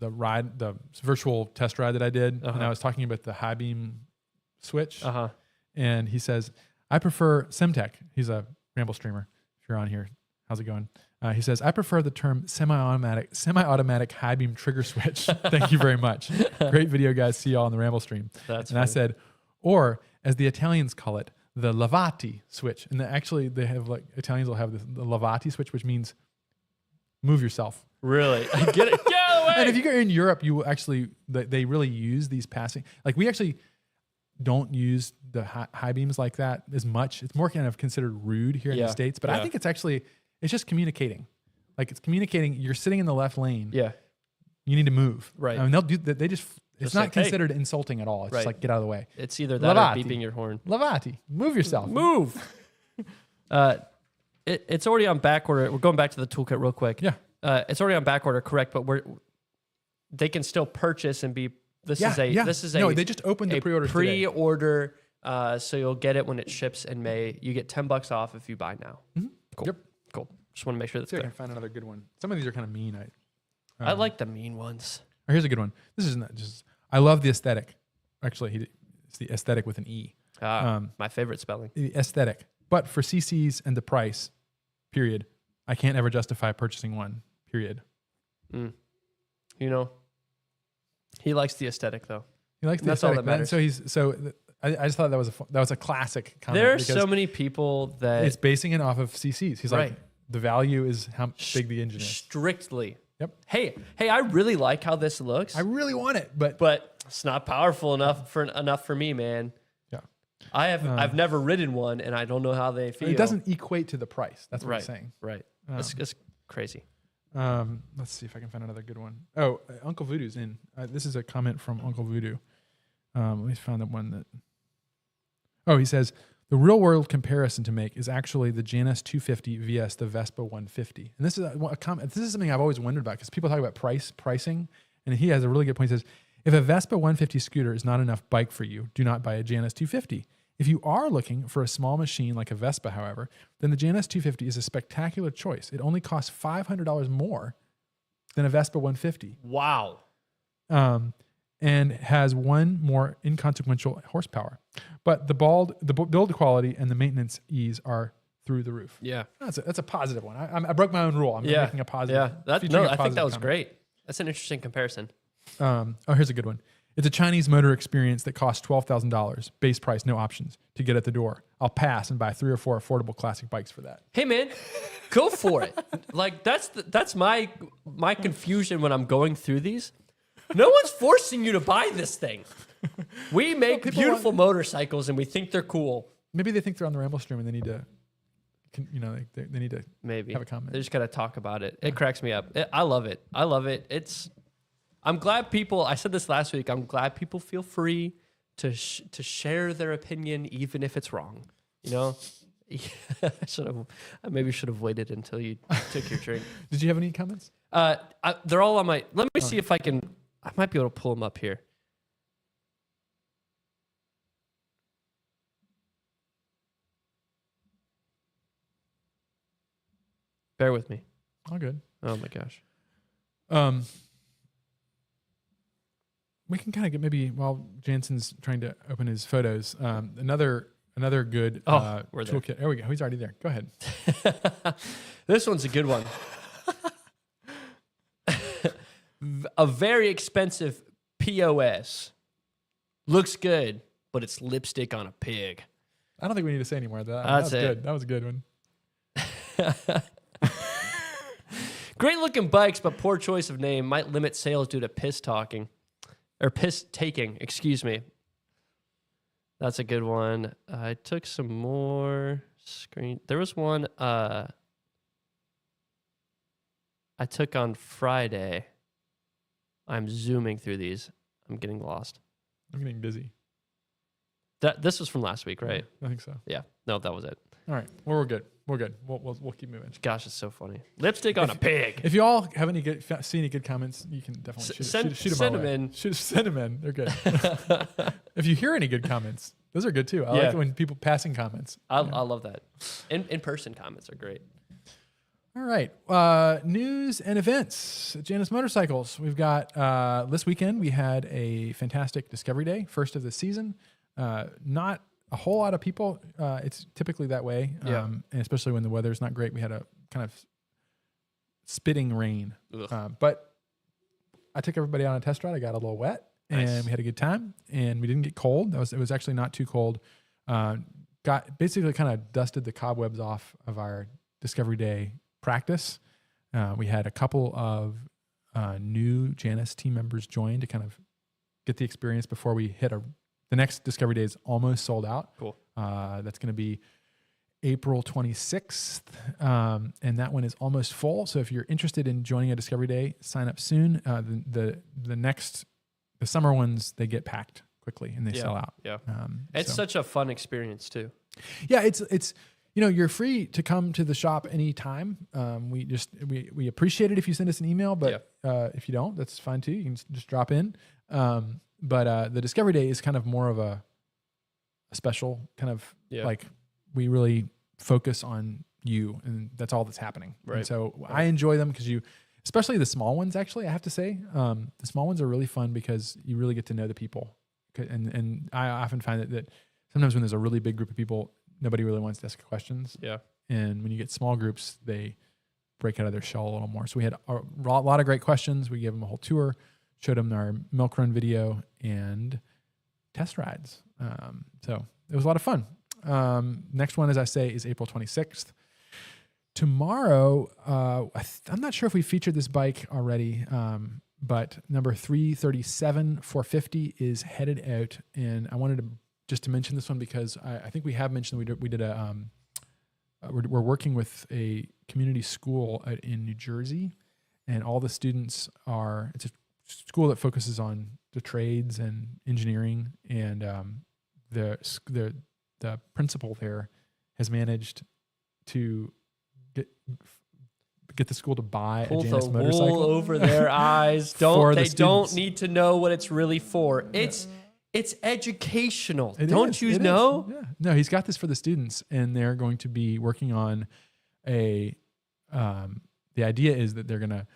The virtual test ride that I did, and I was talking about the high beam switch. And he says, I prefer Semtech. He's a Ramble streamer. If you're on here, how's it going? He says, I prefer the term semi-automatic high beam trigger switch. Thank you very much. Great video, guys. See y'all on the Ramble stream. That's and funny. I said, or as the Italians call it, the Lavati switch. And they have Italians will have the Lavati switch, which means move yourself. Really? Get it. Get out of the way. And if you go in Europe, you will actually, they really use these passing. Like we actually don't use the high beams like that as much. It's more kind of considered rude here in the States. But I think it's just communicating. Like it's communicating. You're sitting in the left lane. Yeah. You need to move. Right. I mean, they'll do that. They just it's not considered insulting at all. It's just like, get out of the way. It's either that or beeping your horn. Lavati. Move yourself. Move. It's already on back order. We're going back to the toolkit real quick. Yeah. It's already on back order, correct? But they can still purchase and be. This is they just opened the pre-order. Pre-order, so you'll get it when it ships in May. You get $10 off if you buy now. Mm-hmm. Cool. Yep. Cool. Just want to make sure that's I clear. can find another good one. Some of these are kind of mean. I like the mean ones. Oh, here's a good one. This is not just. I love the aesthetic. Actually, it's the aesthetic with an E. My favorite spelling. The aesthetic, but for CCs and the price, period. I can't ever justify purchasing one. Period. You know, he likes the aesthetic though. He likes the aesthetic. All that matters. I just thought that was a classic comment. There are so many people that it's basing it off of CCs. He's like, the value is how big the engine is. Strictly. Yep. Hey, I really like how this looks. I really want it, but it's not powerful enough for me, man. Yeah. I've never ridden one, and I don't know how they feel. It doesn't equate to the price. That's what I'm saying. Right. It's crazy. Let's see if I can find another good one. Oh, Uncle Voodoo's in. This is a comment from Uncle Voodoo. Let me find the one that. Oh, he says the real world comparison to make is actually the Janus 250 vs the Vespa 150. And this is a comment. This is something I've always wondered about because people talk about pricing, and he has a really good point. He says, if a Vespa 150 scooter is not enough bike for you, do not buy a Janus 250. If you are looking for a small machine like a Vespa, however, then the Janus 250 is a spectacular choice. It only costs $500 more than a Vespa 150. Wow. And has one more inconsequential horsepower. But the build quality and the maintenance ease are through the roof. Yeah. That's a positive one. I broke my own rule. I'm making a positive. Yeah. I think that was great. That's an interesting comparison. Here's a good one. It's a Chinese motor experience that costs $12,000, base price, no options, to get at the door. I'll pass and buy 3 or 4 affordable classic bikes for that. Hey man, go for it. Like that's my confusion when I'm going through these. No one's forcing you to buy this thing. We make beautiful motorcycles and we think they're cool. Maybe they think they're on the Ramblestream and they need to, they need to have a comment. They just got to talk about it. It cracks me up. I love it. I'm glad people, I said this last week, I'm glad people feel free to share their opinion, even if it's wrong. You know, I maybe should have waited until you took your drink. Did you have any comments? They're all on my, let me see if I might be able to pull them up here. Bear with me. All good. Oh my gosh. We can kind of get maybe while Jansen's trying to open his photos, another good toolkit. There we go. He's already there. Go ahead. This one's a good one. A very expensive POS. Looks good, but it's lipstick on a pig. I don't think we need to say any more of that. That's good. That was a good one. Great looking bikes, but poor choice of name might limit sales due to piss taking, excuse me. That's a good one. I took some more screen. There was one I took on Friday. I'm zooming through these. I'm getting lost. I'm getting dizzy. This was from last week, right? I think so. Yeah. No, that was it. All right. Well, we're good. We're good. We'll keep moving. Gosh, it's so funny. Lipstick on a pig. If you all have see any good comments, you can definitely shoot them in. Send them in. They're good. If you hear any good comments, those are good too. I like it when people passing comments. I love that. In-person comments are great. All right. News and events at Janus Motorcycles. We've got this weekend, we had a fantastic Discovery Day, first of the season. Not a whole lot of people. It's typically that way. And especially when the weather's not great. We had a kind of spitting rain. But I took everybody on a test ride. I got a little wet and we had a good time and we didn't get cold. It was actually not too cold. Got basically kind of dusted the cobwebs off of our Discovery Day practice. We had a couple of new Janus team members join to kind of get the experience before we hit the next Discovery Day is almost sold out. Cool. That's going to be April 26th. And that one is almost full. So if you're interested in joining a Discovery Day, sign up soon. The summer ones, they get packed quickly and they sell out. Yeah. It's such a fun experience too. Yeah. It's, you're free to come to the shop anytime. We appreciate it if you send us an email, but if you don't, that's fine too. You can just drop in. But the Discovery Day is kind of more of a special kind of like we really focus on you and that's all that's happening. Right. And so I enjoy them because especially the small ones, actually, I have to say, the small ones are really fun because you really get to know the people. And I often find that sometimes when there's a really big group of people, nobody really wants to ask questions. Yeah. And when you get small groups, they break out of their shell a little more. So we had a lot of great questions. We gave them a whole tour, showed them our milk run video and test rides. So it was a lot of fun. Next one, as I say, is April 26th. Tomorrow, I'm not sure if we featured this bike already, but number 337 450 is headed out. And I wanted to mention this one because I think we have mentioned we did we're working with a community school in New Jersey, and all the students it's a school that focuses on the trades and engineering, and the principal there has managed to get the school to buy a Janus motorcycle. Pull over their eyes. They don't need to know what it's really for. It's educational. Don't you know? Yeah. No, he's got this for the students, and they're going to be working on the idea is that they're going to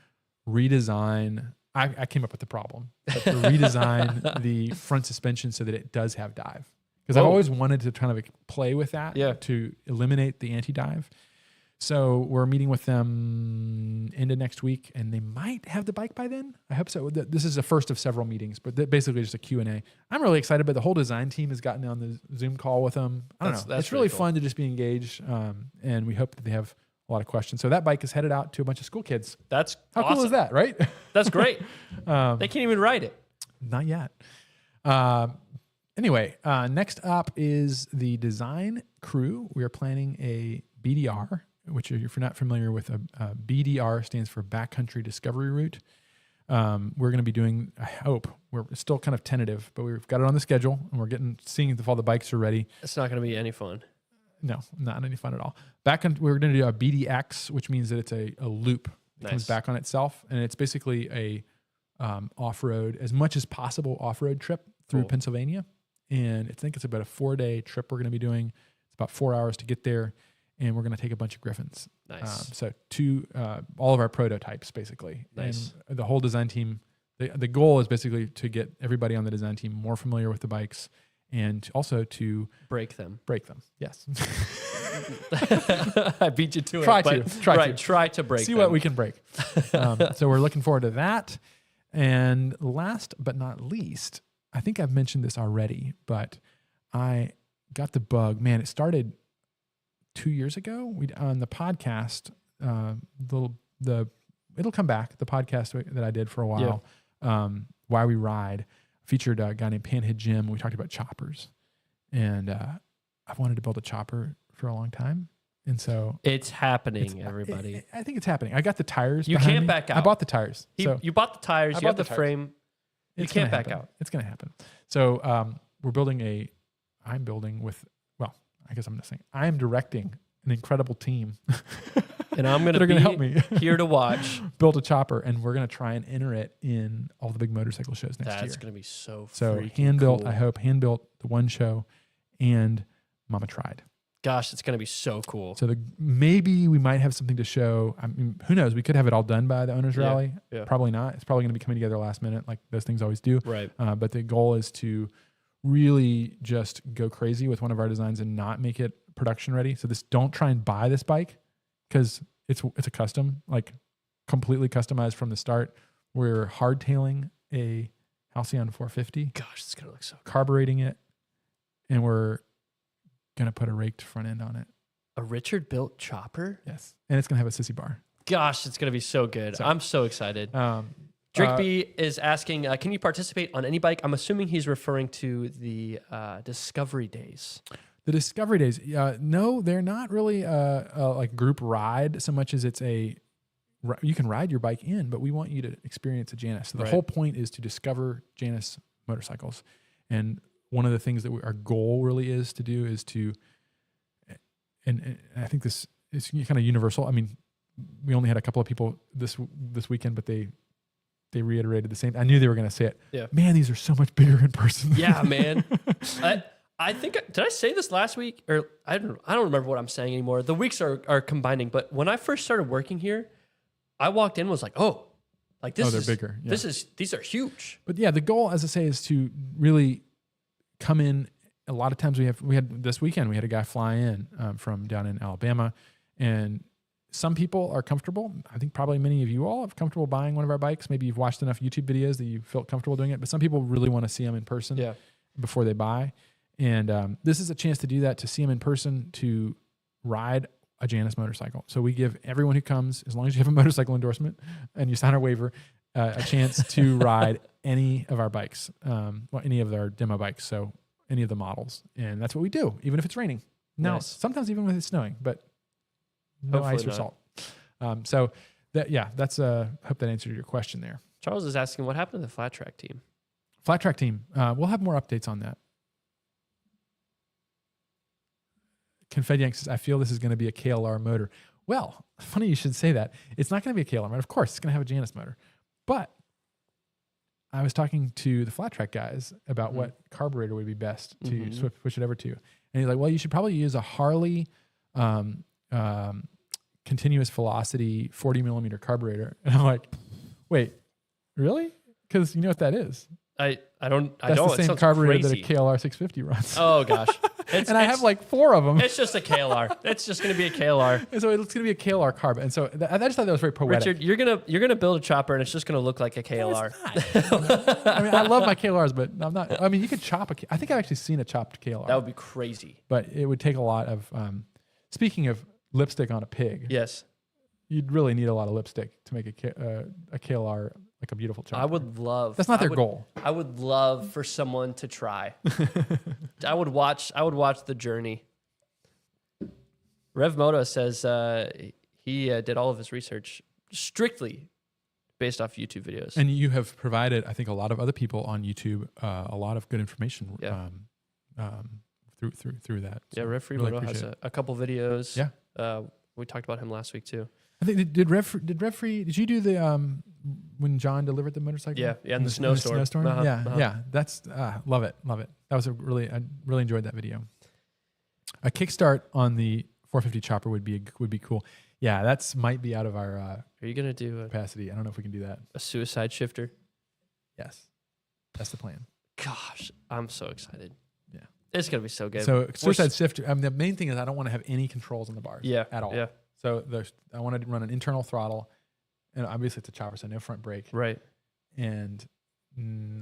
redesign. I came up with the problem, but to redesign the front suspension so that it does have dive. Because I've always wanted to kind of play with that to eliminate the anti-dive. So we're meeting with them end of next week, and they might have the bike by then. I hope so. This is the first of several meetings, but basically just a Q&A. I'm really excited, but the whole design team has gotten on the Zoom call with them. I don't know. It's really cool. Fun to just be engaged, and we hope that they have a lot of questions. So that bike is headed out to a bunch of school kids. That's How awesome. cool is that, right? That's great. They can't even ride it. Not yet. Anyway, next up is the design crew. We are planning a BDR, which if you're not familiar with, a BDR stands for Backcountry Discovery Route. We're going to be doing, I hope, we're still kind of tentative, but we've got it on the schedule, and we're seeing if all the bikes are ready. It's not going to be any fun. No, not any fun at all. We're going to do a BDX, which means that it's a loop that comes back on itself, and it's basically a off-road, as much as possible off-road trip through Pennsylvania. And I think it's about a 4-day trip we're going to be doing. It's about 4 hours to get there, and we're going to take a bunch of Griffins. Nice. So all of our prototypes, basically. Nice. And the whole design team, the goal is basically to get everybody on the design team more familiar with the bikes, and also to break them. Yes. I beat you to Try it. Try to break See them. what we can break. So we're looking forward to that. And last but not least, I think I've mentioned this already, but I got the bug. Man, it started 2 years ago. On the podcast, it'll come back. The podcast that I did for a while, Why We Ride, featured a guy named Panhead Jim. We talked about choppers, and I've wanted to build a chopper for a long time, And so It's happening, everybody. I think it's happening. I got the tires. You behind can't me. back I out. bought the tires. So You bought the tires. I You bought have the the tires. frame. You it's can't gonna back happen. out. It's going to happen. So we're building I'm building with, well, I guess I'm just saying, I am directing an incredible team. And I'm going that are to going to help me here to watch. build a chopper, and we're going to try and enter it in all the big motorcycle shows next year. That's going to be so hand built, cool. I hope, hand built the one show, and Mama tried. Gosh, it's going to be so cool. So maybe we might have something to show. I mean, who knows? We could have it all done by the owners rally. Yeah. Probably not. It's probably going to be coming together last minute, like those things always do. Right. But the goal is to really just go crazy with one of our designs and not make it production ready. So don't try and buy this bike, because it's a custom, like completely customized from the start. We're hardtailing a Halcyon 450. Gosh, it's going to look so good. Carbureting it, and we're going to put a raked front end on it. A Richard built chopper? Yes. And it's going to have a sissy bar. Gosh, it's going to be so good. So, I'm so excited. Drake B is asking, can you participate on any bike? I'm assuming he's referring to the Discovery Days. The Discovery Days, no, they're not really a like group ride so much as it's you can ride your bike in, but we want you to experience a Janus. So the whole point is to discover Janus motorcycles. And one of the things that our goal really is to do is to, and I think this is kind of universal. I mean, we only had a couple of people this weekend, but they reiterated the same. I knew they were going to say it. Yeah. Man, these are so much bigger in person. Yeah, man. I think, did I say this last week? Or I don't remember what I'm saying anymore. The weeks are combining. But when I first started working here, I walked in and was like, this they're is bigger. Yeah. These are huge. But yeah, the goal, as I say, is to really come in. A lot of times we had this weekend, we had a guy fly in from down in Alabama, and some people are comfortable. I think probably many of you all are comfortable buying one of our bikes. Maybe you've watched enough YouTube videos that you felt comfortable doing it, but some people really want to see them in person before they buy. And this is a chance to do that, to see them in person, to ride a Janus motorcycle. So we give everyone who comes, as long as you have a motorcycle endorsement and you sign our waiver, a chance to ride any of our bikes, any of our demo bikes. So any of the models. And that's what we do, even if it's raining. Now, sometimes even when it's snowing, but no ice or salt. So that's hope that answered your question there. Charles is asking, what happened to the flat track team? Flat track team. We'll have more updates on that. Confed Yank says, I feel this is going to be a KLR motor. Well, funny you should say that. It's not going to be a KLR motor. Of course, it's going to have a Janus motor. But I was talking to the flat track guys about what carburetor would be best to switch it over to. And he's like, well, you should probably use a Harley continuous velocity 40 millimeter carburetor. And I'm like, wait, really? Because you know what that is. I don't. That's the same carburetor that a KLR 650 runs. Oh gosh. I have like 4 of them. It's just a KLR. It's just going to be a KLR. And so it's going to be a KLR carb. And so I just thought that was very poetic. Richard, you're gonna build a chopper and it's just going to look like a KLR. No, I mean, I love my KLRs, but I'm not. I mean, you could chop I think I've actually seen a chopped KLR. That would be crazy. But it would take a lot of. Speaking of lipstick on a pig. Yes. You'd really need a lot of lipstick to make a KLR like a beautiful chopper. I would love. That's not their goal. I would love for someone to try. I would watch the journey. Rev Moto says he did all of his research strictly based off YouTube videos. And you have provided, I think, a lot of other people on YouTube a lot of good information through that. So Rev Moto has a couple videos. Yeah. We talked about him last week too. I think did you do the when John delivered the motorcycle? Yeah, in the snowstorm. Yeah. That's love it. That was I really enjoyed that video. A kickstart on the 450 chopper would be cool. Yeah, that's might be out of our Are you gonna do capacity? I don't know if we can do that. A suicide shifter? Yes, that's the plan. Gosh, I'm so excited. Yeah, it's gonna be so good. So suicide shifter. The main thing is I don't want to have any controls on the bars. At all. Yeah. So I want to run an internal throttle, and obviously it's a chopper, so no front brake. Right. And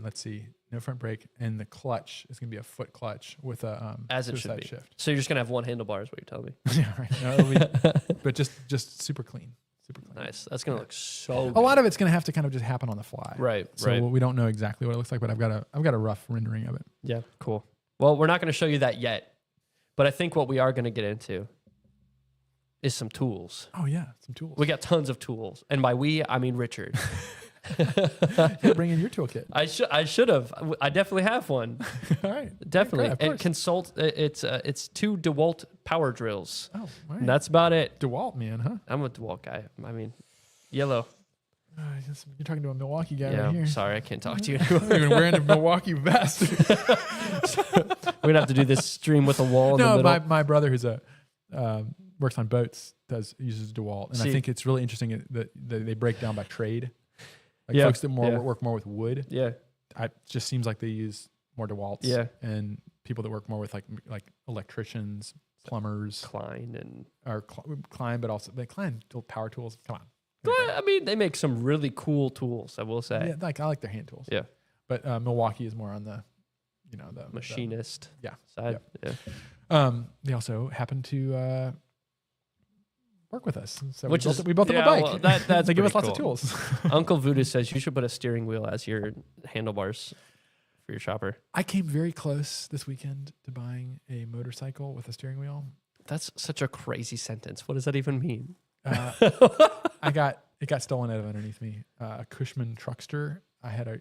let's see, no front brake, and the clutch is going to be a foot clutch with a as it should be. Shift. So you're just gonna have one handlebar, is what you're telling me. Yeah, right. No, but just super clean. Nice. That's gonna look so good. A lot of it's going to have to kind of just happen on the fly. Right. So we don't know exactly what it looks like, but I've got a rough rendering of it. Yeah. Cool. Well, we're not going to show you that yet, but I think what we are going to get into is some tools. Oh yeah, some tools. We got tons of tools, and by we I mean Richard. You bring in your toolkit. I should have. I definitely have one. All right, Definitely. Okay, of And course. consult. It's 2 DeWalt power drills. Oh, all right. And that's about it. DeWalt, man, huh? I'm a DeWalt guy. I mean, yellow. You're talking to a Milwaukee guy Yeah. right here. Sorry, I can't talk to you I'm anymore. even wearing a Milwaukee vest. We're gonna have to do this stream with a wall in the No, middle. my brother who's works on boats uses DeWalt, and See. I think it's really interesting that they break down by trade. Like Yeah, folks that yeah. work more with wood, Yeah. it just seems like they use more DeWalts. Yeah. And people that work more with like electricians, plumbers, Klein and or Klein, but also Klein power tools. Come on. I mean, they make some really cool tools. I will say. Yeah, like I like their hand tools. Yeah. But Milwaukee is more on the, the Machinist. Yeah. Side. Yep. Yeah. They also happen to work with us, so Which we built them a bike. Well, that's they give us pretty lots cool. of tools. Uncle Voodoo says you should put a steering wheel as your handlebars for your chopper. I came very close this weekend to buying a motorcycle with a steering wheel. That's such a crazy sentence. What does that even mean? It got stolen out of underneath me. A Cushman Truckster. I had a.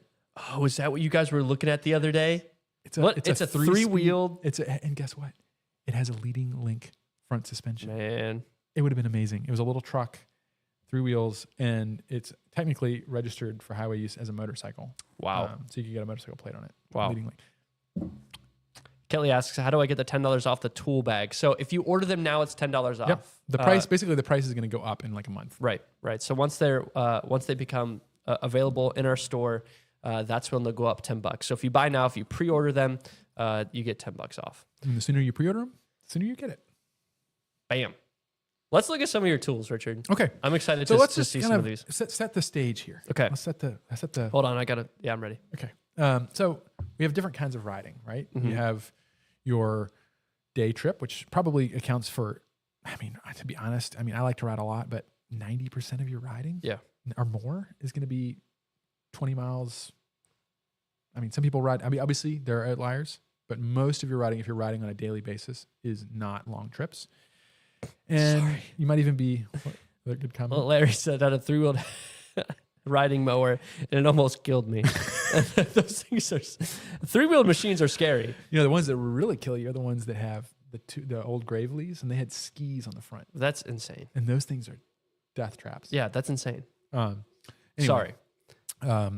Oh, is that what you guys were looking at the other day? It's a three-wheeled. And guess what? It has a leading link front suspension. Man. It would have been amazing. It was a little truck, 3 wheels, and it's technically registered for highway use as a motorcycle. Wow. So you could get a motorcycle plate on it. Wow. Leading link. Kelly asks, how do I get the $10 off the tool bag? So if you order them now, it's $10 off. Yep. The price, basically, the price is going to go up in like a month. Right. So once they become available in our store, that's when they'll go up $10. So if you buy now, if you pre-order them, you get $10 off. And the sooner you pre-order them, the sooner you get it. Bam. Let's look at some of your tools, Richard. Okay. I'm excited So to let's just see kind some of of these. set the stage here. Okay. Let's set the. Hold on. I'm ready. Okay. So we have different kinds of riding, right? Mm-hmm. You have your day trip, which probably accounts for, to be honest, I like to ride a lot, but 90% of your riding or more is going to be 20 miles. Some people ride, obviously there are outliers, but most of your riding, if you're riding on a daily basis, is not long trips. And you might even be, a good comment. Well, Larry said I had a 3-wheeled riding mower and it almost killed me. Those things are 3-wheeled machines are scary. The ones that really kill you are the ones that have the old Graveleys, and they had skis on the front. That's insane. And those things are death traps. Yeah, that's insane. Anyway, Sorry. Where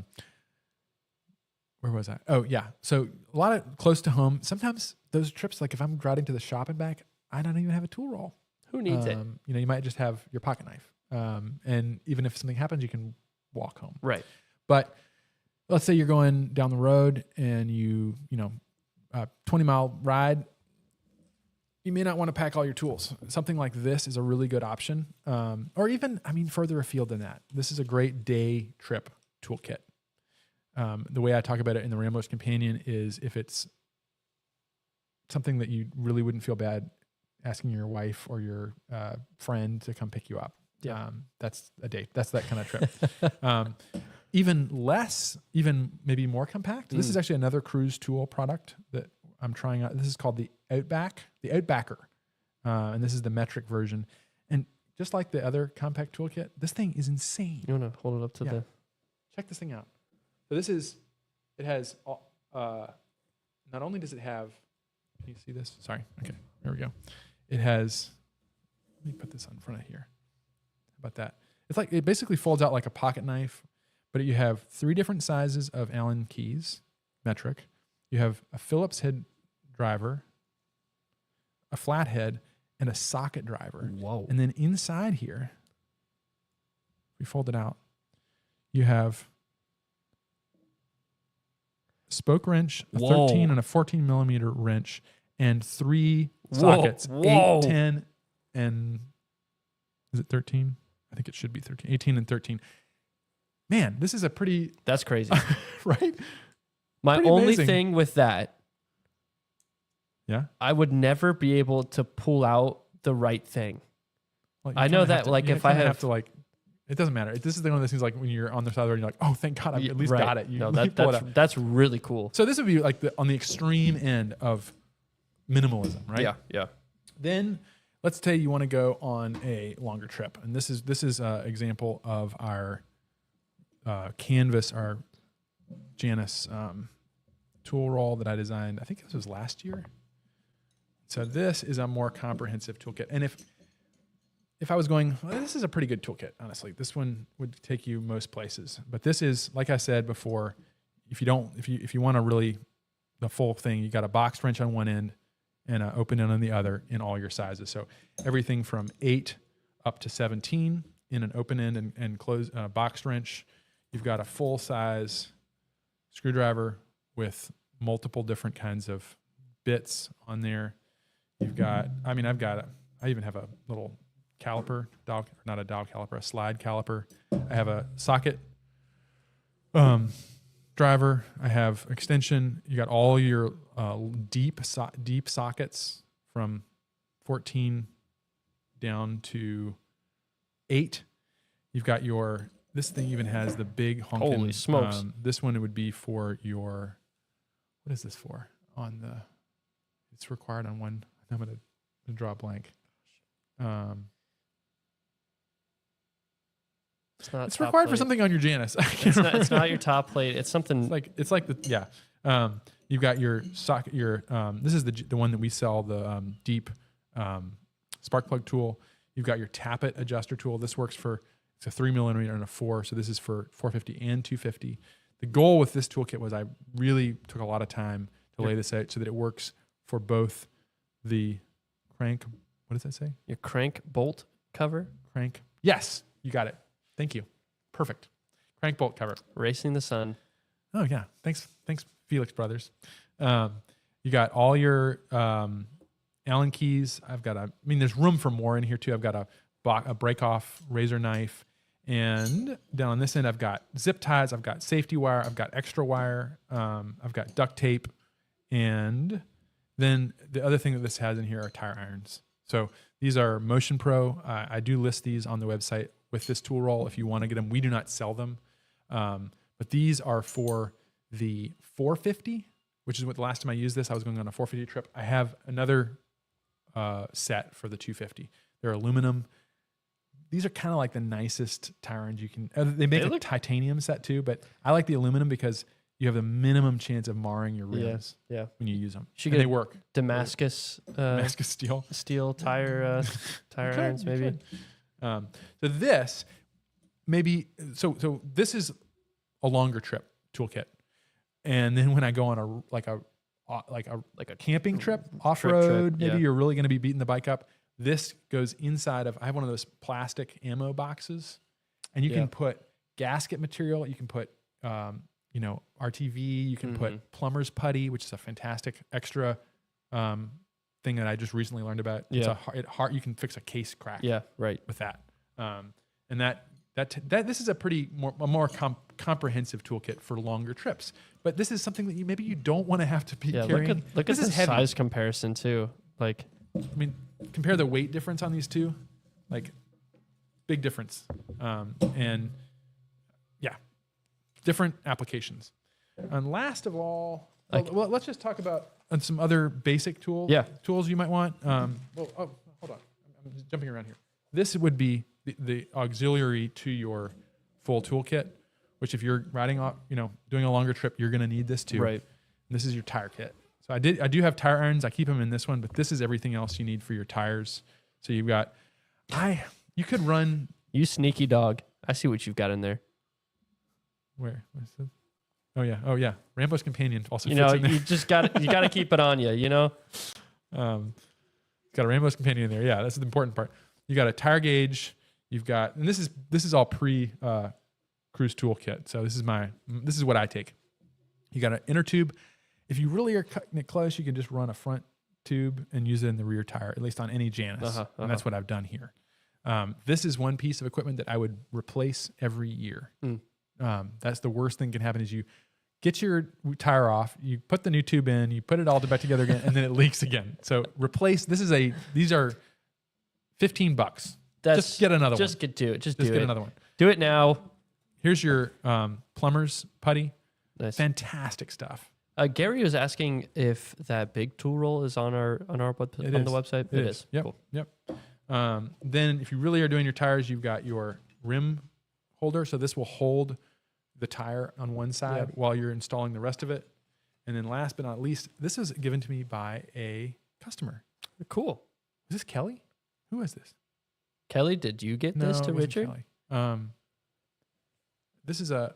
was I? Oh yeah. So a lot of close to home. Sometimes those trips, like if I'm riding to the shop and back, I don't even have a tool roll. Who needs it? You might just have your pocket knife. And even if something happens, you can walk home. Right. But let's say you're going down the road and 20-mile ride. You may not want to pack all your tools. Something like this is a really good option. Or even, further afield than that. This is a great day trip toolkit. The way I talk about it in the Rambler's Companion is if it's something that you really wouldn't feel bad asking your wife or your friend to come pick you up. Yeah. That's a date. That's that kind of trip. Even maybe more compact. This is actually another Cruz Tool product that I'm trying out. This is called the Outbacker. And this is the metric version. And just like the other compact toolkit, this thing is insane. You want to hold it up to the... Check this thing out. So it has, not only does it have, can you see this? Sorry. Okay. There we go. It has, let me put this in front of here. How about that? It's like, it basically folds out like a pocket knife, but you have 3 different sizes of Allen keys, metric. You have a Phillips head driver, a flathead, and a socket driver. Whoa. And then inside here, we fold it out, you have a spoke wrench, a 13 and a 14 millimeter wrench, and 3 sockets, 8, 10, and is it 13? I think it should be 13, 18 and 13. Man, this is a pretty... That's crazy. Right? My Pretty only amazing. thing with that, Yeah. I would never be able to pull out the right thing. Well, you I know kinda that, have to- like, you if I kinda have to like, it doesn't matter. This is one of those things like when you're on the side of the road, you're like, oh, thank God, I've at least Right. got it. You No, pull it out. that's really cool. So this would be like on the extreme end of minimalism, right? Yeah. Then let's say you want to go on a longer trip, and this is an example of our canvas, our Janus tool roll that I designed. I think this was last year. So this is a more comprehensive toolkit. And if I was going, well, this is a pretty good toolkit, honestly. This one would take you most places. But this is, like I said before, if you want to really the full thing, you got a box wrench on one end and an open end on the other in all your sizes. So everything from 8 up to 17 in an open end and close box wrench. You've got a full size screwdriver with multiple different kinds of bits on there. You've got, I even have a little caliper, not a dowel caliper, a slide caliper. I have a socket driver. I have extension. You got all your deep sockets from 14 down to 8. You've got this thing even has the big honking. Holy smokes. This one would be for what is this for? It's required on one. I'm going to draw a blank. It's required for something on your Janus. It's not your top plate. It's something it's like you've got your socket. This is the one that we sell, the deep spark plug tool. You've got your tappet adjuster tool. This works it's a 3 millimeter and a 4. So this is for 450 and 250. The goal with this toolkit was I really took a lot of time to lay this out so that it works for both the crank. What does that say? Your crank bolt cover. Crank. Yes, you got it. Thank you. Perfect. Crank bolt cover. Racing the sun. Oh yeah. Thanks, Felix Brothers. You got all your Allen keys. There's room for more in here too. I've got a break off razor knife, and down on this end I've got zip ties. I've got safety wire. I've got extra wire. I've got duct tape, and then the other thing that this has in here are tire irons. So these are Motion Pro. I do list these on the website with this tool roll if you want to get them. We do not sell them. But these are for the 450, which is what the last time I used this, I was going on a 450 trip. I have another set for the 250. They're aluminum. These are kind of like the nicest tire irons you can. They make a titanium set too, but I like the aluminum because you have the minimum chance of marring your rims when you use them. They work. Damascus steel tire irons maybe. So this this is a longer trip toolkit, and then when I go on a camping trip, off road, maybe you're really going to be beating the bike up. This goes inside of. I have one of those plastic ammo boxes, and you can put gasket material. You can put RTV. You can put plumber's putty, which is a fantastic extra thing that I just recently learned about. It's you can fix a case crack. Yeah, right. With that, and this is a more comprehensive toolkit for longer trips. But this is something that maybe you don't want to have to be carrying. Look at the size comparison too. Compare the weight difference on these two, big difference, and different applications. And last of all, let's just talk about some other basic tools. Yeah. Tools you might want. Hold on. I'm jumping around here. This would be the auxiliary to your full toolkit, which if you're riding off, doing a longer trip, you're going to need this too. Right. And this is your tire kit. So I do have tire irons. I keep them in this one, but this is everything else you need for your tires. So you've got, you could run. You sneaky dog. I see what you've got in there. Where? What's this? Oh yeah. Rambo's companion also fits in there. You just got to keep it on you, Got a Rambo's companion in there. Yeah, that's the important part. You got a tire gauge. You've got, and this is all pre Cruz Tool kit. So this is what I take. You got an inner tube. If you really are cutting it close, you can just run a front tube and use it in the rear tire, at least on any Janus. And that's what I've done here. This is one piece of equipment that I would replace every year. That's the worst thing can happen is you get your tire off, you put the new tube in, you put it all back together again, and then it leaks again. So these are $15. Just get another one. Just get to it. Just get another one. Do it now. Here's your plumber's putty. Nice. Fantastic stuff. Gary was asking if that big tool roll is on our the website. It is. Yep. Cool. Yep. Then if you really are doing your tires, you've got your rim holder. So this will hold the tire on one side while you're installing the rest of it. And then last but not least, this was given to me by a customer. Cool. Is this Kelly? Who is this? Kelly, did you get this to it wasn't Richard? Kelly. These are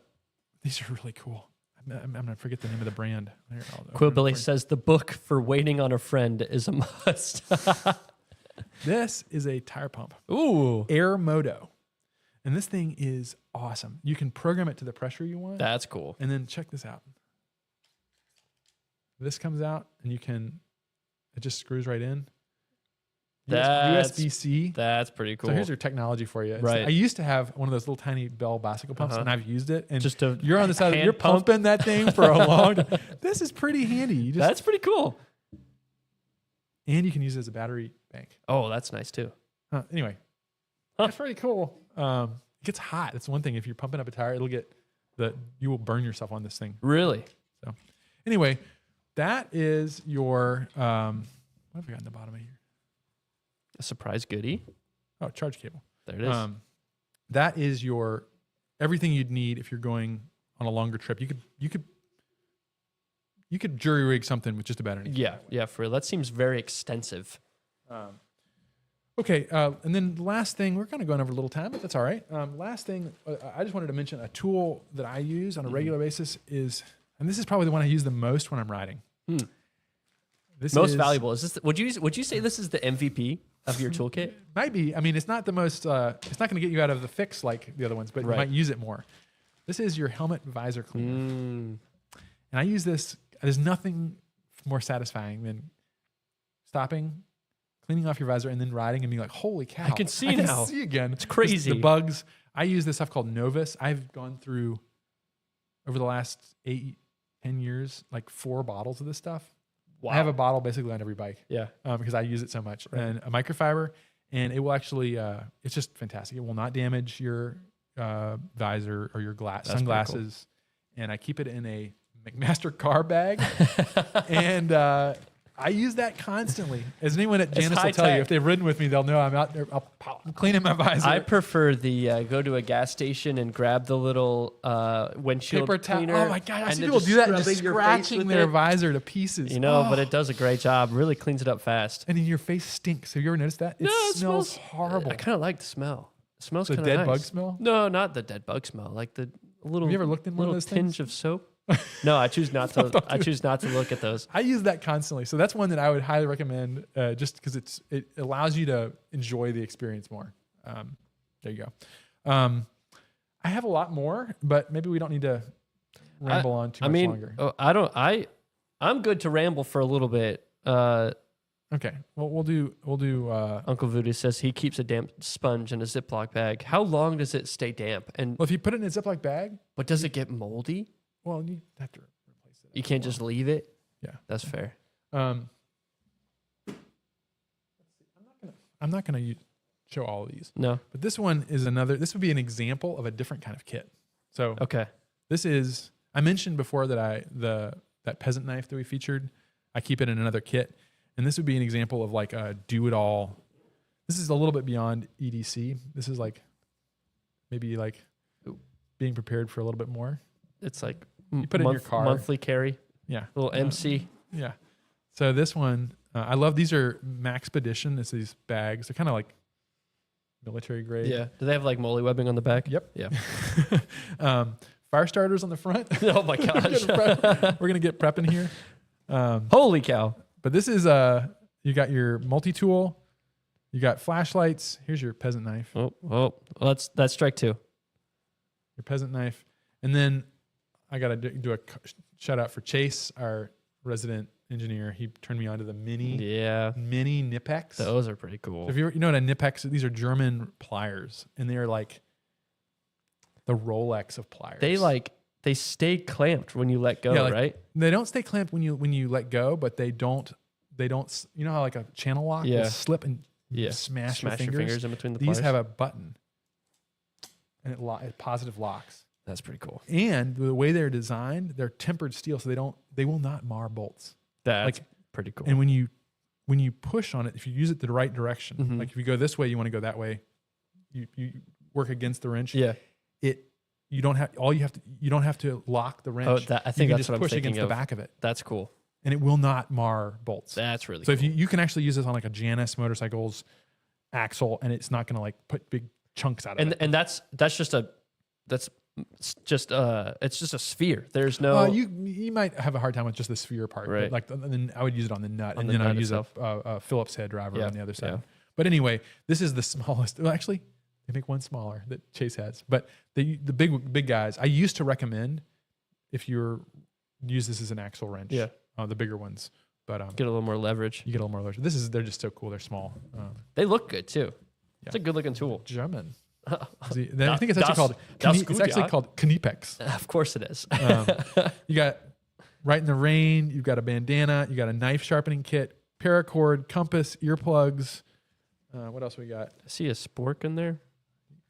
really cool. I'm going to forget the name of the brand. Quillbilly says the book for waiting on a friend is a must. This is a tire pump. Ooh. Air Moto. And this thing is awesome. You can program it to the pressure you want. That's cool. And then check this out. This comes out and it just screws right in. USB-C. That's pretty cool. So here's your technology for you. Right. I used to have one of those little tiny Bell bicycle pumps, and I've used it. And you're on the side, you're pumping that thing for a long time. This is pretty handy. That's pretty cool. And you can use it as a battery bank. Oh, that's nice too. Anyway, that's pretty cool. It gets hot. That's one thing. If you're pumping up a tire, you will burn yourself on this thing. Really? So anyway, that is your, what have we got in the bottom of here? A surprise goodie. Oh, charge cable. There it is. That is your everything you'd need if you're going on a longer trip. You could jury rig something with just about anything. Yeah, for real. That seems very extensive. Okay, and then the last thing, we're kind of going over a little time, but that's all right. Last thing, I just wanted to mention a tool that I use on a regular basis is, and this is probably the one I use the most when I'm riding. This most valuable. Is this? Would you say this is the MVP of your toolkit? Might be. I mean, it's not the most. It's not going to get you out of the fix like the other ones, but you might use it more. This is your helmet visor cleaner, and I use this. There's nothing more satisfying than stopping, cleaning off your visor, and then riding and being like, "Holy cow! I can see now. I can see again. It's crazy. The bugs. I use this stuff called Novus. I've gone through over the last 8-10 years like 4 bottles of this stuff. Wow. I have a bottle basically on every bike. Yeah. Because I use it so much. Right. And a microfiber, and it will actually, it's just fantastic. It will not damage your visor or your sunglasses. Cool. And I keep it in a McMaster car bag. And I use that constantly. As anyone at Janus will tell you, if they've ridden with me, they'll know I'm out there. I'm cleaning my visor. I prefer the go to a gas station and grab the little windshield paper cleaner. Oh my God, I see people do that and just scratching their visor to pieces. You know, but it does a great job. Really cleans it up fast. And then your face stinks. Have you ever noticed that? It smells horrible. I kind of like the smell. It smells kind of nice. The dead bug smell? No, not the dead bug smell. Like the little. Have you ever looked in one of those tinge of soap? No, I choose not to. I choose not to look at those. I use that constantly, so that's one that I would highly recommend, just because it allows you to enjoy the experience more. There you go. I have a lot more, but maybe we don't need to ramble on too much longer. I'm good to ramble for a little bit. Okay. Well, we'll do. Uncle Voodoo says he keeps a damp sponge in a Ziploc bag. How long does it stay damp? And if you put it in a Ziploc bag, but does it get moldy? Well, you have to replace it. You can't just leave it. Yeah, that's fair. I'm not gonna show all of these. No, but this one is another. This would be an example of a different kind of kit. So okay, this is. I mentioned before that that peasant knife that we featured. I keep it in another kit, and this would be an example of like a do-it-all. This is a little bit beyond EDC. This is like maybe like being prepared for a little bit more. It's like you put it in your car. Monthly carry. Yeah. Little MC. Yeah. So this one, I love. These are Maxpedition. It's these bags. They're kind of like military grade. Yeah. Do they have like molly webbing on the back? Yep. Yeah. Fire starters on the front. Oh my gosh. We're going to get prepping here. Holy cow. But this is, you got your multi-tool. You got flashlights. Here's your peasant knife. Oh, well, that's strike 2. Your peasant knife. And then I got to do a shout out for Chase, our resident engineer. He turned me on to the mini Nipex. Those are pretty cool. So if you know what a Nipex is, these are German pliers, and they're like the Rolex of pliers. They stay clamped when you let go, right? They don't stay clamped when you let go, but they don't. You know how like a channel lock will slip and smash your fingers in between the pliers? These have a button, and it positive locks. That's pretty cool. And the way they're designed, they're tempered steel, so they will not mar bolts. That's pretty cool. And when you when you push on it, if you use it the right direction, Mhm. like if you go this way, you want to go that way, you work against the wrench. Yeah. You don't have to lock the wrench. I think you can that's just what I'm push thinking against of. the back of it, That's cool. and it will not mar bolts. That's really So cool. if you can actually use this on like a Janus motorcycle's axle, and it's not going to like put big chunks out of it. And that's just it's just a sphere. There's no You might have a hard time with just the sphere part, Right. but like then I would use it on the nut, On and the then I nut would use itself. a Phillips head driver Yeah, on the other side. yeah. But anyway, this is the smallest. Well, actually, they make one smaller that Chase has, but the big guys. I used to recommend if you're use this as an axle wrench. Yeah. The bigger ones, but get a little more leverage. you get a little more leverage. They're just so cool. They're small. They look good too. Yeah. It's a good looking tool. German. I think it's actually called. das It's gut, actually ja. called Kniepex. Of course it is. You got right in the rain. You've got a bandana. You got a knife sharpening kit, paracord, compass, earplugs. What else we got? I see a spork in there.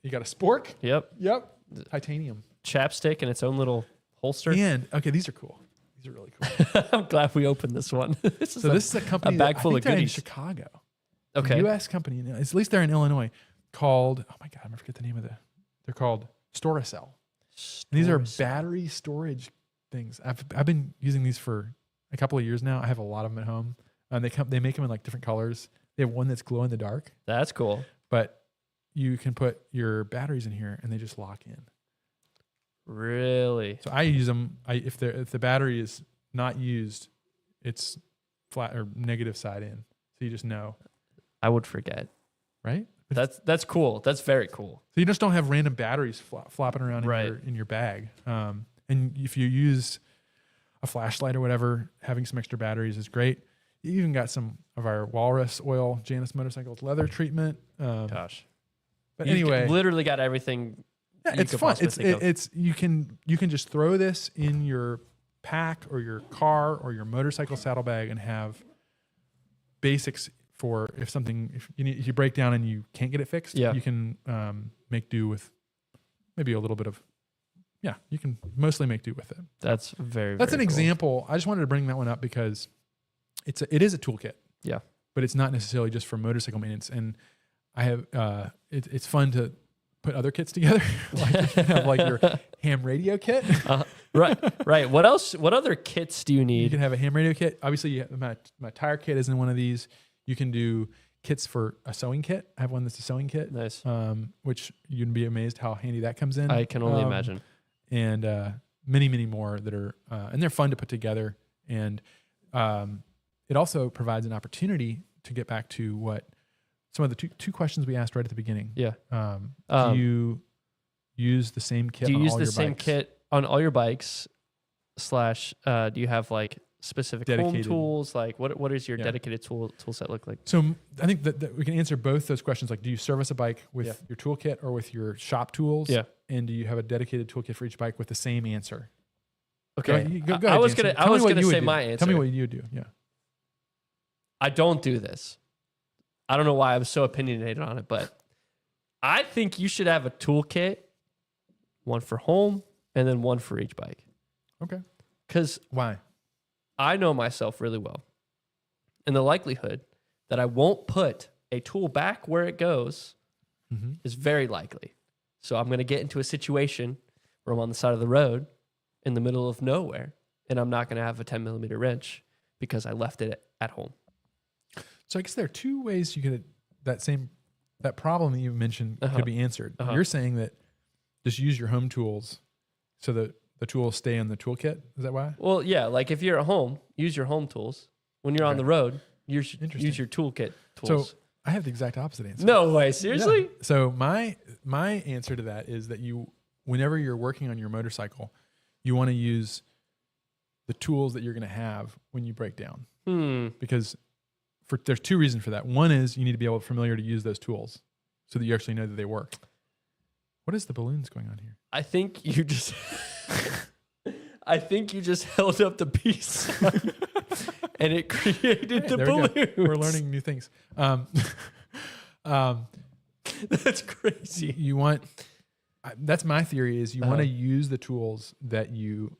You got a spork. Yep. Yep. Titanium. Chapstick and its own little holster. And okay, these are cool. These are really cool. I'm glad we opened this one. This is This is a company. bag that, full I of think they're in goodies. Chicago. okay. U.S. company. At least they're in Illinois. Called. Oh my God, I'm gonna forget the name of They're called Storacell. And these are battery storage things. I've been using these for a couple of years now. I have a lot of them at home. They make them in like different colors. They have one that's glow in the dark, That's cool. but you can put your batteries in here and they just lock in. Really? So I use them. If the battery is not used, it's flat or negative side in. So you just know, I would forget. right? That's cool. That's very cool. So you just don't have random batteries flopping around Right. in your bag. And if you use a flashlight or whatever, having some extra batteries is great. You even got some of our Walrus oil Janus motorcycles leather treatment. Gosh. But You anyway, literally got everything. yeah, you it's could fun. possibly think of. It's you can just throw this in your pack or your car or your motorcycle saddlebag and have basics for if you break down and you can't get it fixed. Yeah. You can make do with maybe a little bit of. Yeah, you can mostly make do with it. That's very. That's very an cool. example. I just wanted to bring that one up because it is a toolkit. Yeah. But it's not necessarily just for motorcycle maintenance. And I have it's fun to put other kits together. Like you have like your ham radio kit. Right. What else? What other kits do you You need? can have a ham radio kit. Obviously, my tire kit is in one of these. You can do kits for a sewing kit. I have one that's a sewing kit. Nice. Which you'd be amazed how handy that comes in. I can only imagine. And many, many more that are, and they're fun to put together. And it also provides an opportunity to get back to what some of the two questions we asked right at the beginning. Yeah. Do you use the same kit Do you on use all the your same bikes? kit on all your bikes? / do you have like specific home Dedicated. tools? Like what does your Yeah. dedicated tool set look like? So I think that we can answer both those questions. Like, do you service a bike with Yeah. your toolkit or with your shop tools? Yeah. And do you have a dedicated toolkit for each bike with the same answer? Okay. Go I ahead, was Jansen. gonna Tell me what you would say do. my answer. Tell me what you do. Yeah. I don't do this. I don't know why I'm so opinionated on it, but I think you should have a toolkit, one for home and then one for each bike. Okay. Because Why? I know myself really well. And the likelihood that I won't put a tool back where it goes Mm-hmm. is very likely. So I'm going to get into a situation where I'm on the side of the road in the middle of nowhere and I'm not going to have a 10 millimeter wrench because I left it at home. So I guess there are two ways you could that problem that you mentioned could be answered. You're saying that just use your home tools so that the tools stay in the toolkit. Is that why? Well, yeah, like if you're at home, use your home tools. When you're on the road, use your toolkit tools. So I have the exact opposite answer. No way, seriously? Yeah. So my answer to that is that whenever you're working on your motorcycle, you want to use the tools that you're going to have when you break down. Because there's two reasons for that. One is you need to be familiar to use those tools so that you actually know that they work. What is the balloons going on here? I think you just held up the piece and it created the There we go. balloons. We're learning new things. That's crazy. You want, that's my theory is you want to use the tools that you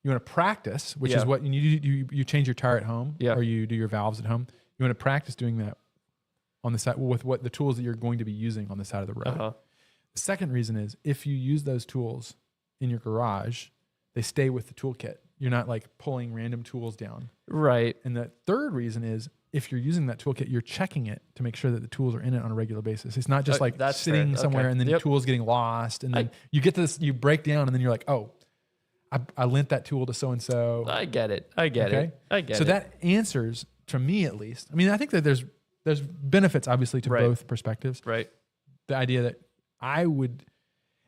want to practice, which is what you change your tire at home or you do your valves at home. You want to practice doing that on the side with what the tools that you're going to be using on the side of the road. Uh-huh. The second reason is if you use those tools in your garage, they stay with the toolkit. You're not like pulling random tools down. Right. And the third reason is if you're using that toolkit, you're checking it to make sure that the tools are in it on a regular basis. It's not just like that's sitting fair. somewhere Okay. and then Yep. tools getting lost. And then you get this, you break down and then you're like, oh, I lent that tool to so-and-so. I get it. I get it. So that answers, to me at least. I mean, I think that there's benefits obviously to Right. both perspectives. Right. The idea that I would,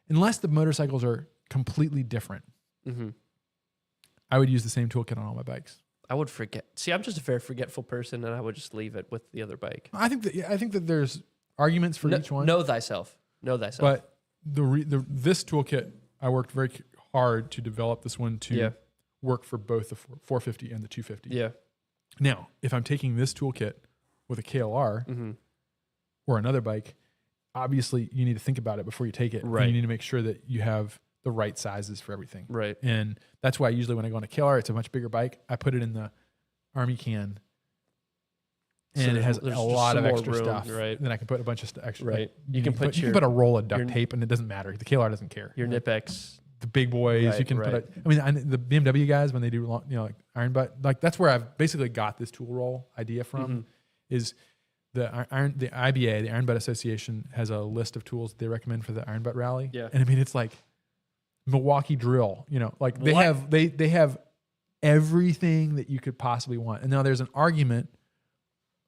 unless the motorcycles are completely different, Mm-hmm. I would use the same toolkit on all my bikes. I would forget. See, I'm just a very forgetful person, and I would just leave it with the other bike. I think that there's arguments for each one. Know thyself. Know thyself. But this toolkit, I worked very hard to develop this one to work for both the 450 and the 250. Yeah. Now, if I'm taking this toolkit with a KLR Mm-hmm. or another bike, obviously you need to think about it before you take it. Right. And you need to make sure that you have the right sizes for everything. Right. And that's why usually when I go on a KLR, it's a much bigger bike. I put it in the Army can. And it has a lot of extra room, stuff. right? Then I can put a bunch of extra. Right. Like, You can put you can put a roll of duct your- tape, and it doesn't matter. The KLR doesn't care. Your Nipex. The big boys, Right, you can right. put. The BMW guys when they do like iron butt, like that's where I've basically got this tool roll idea from. Mm-hmm. Is the IBA, the Iron Butt Association, has a list of tools they recommend for the iron butt rally. Yeah. And I mean it's like Milwaukee drill. Like they What? have they have everything that you could possibly want. And now there's an argument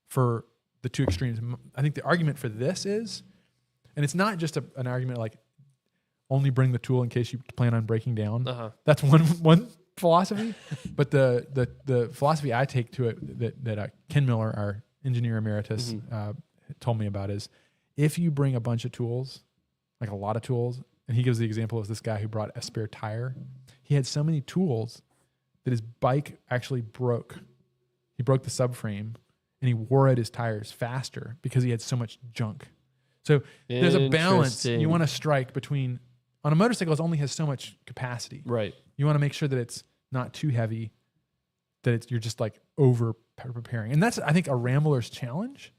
for the two extremes. I think the argument for this is, and it's not just an argument like only bring the tool in case you plan on breaking down. Uh-huh. That's one philosophy. But the philosophy I take to it that Ken Miller, our engineer emeritus, told me about is if you bring a bunch of tools, like a lot of tools, and he gives the example of this guy who brought a spare tire. He had so many tools that his bike actually broke. He broke the subframe and he wore out his tires faster because he had so much junk. So there's a balance you want to strike between, on a motorcycle, it only has so much capacity. Right. You want to make sure that it's not too heavy, that you're just like over preparing. And that's, I think, a Rambler's challenge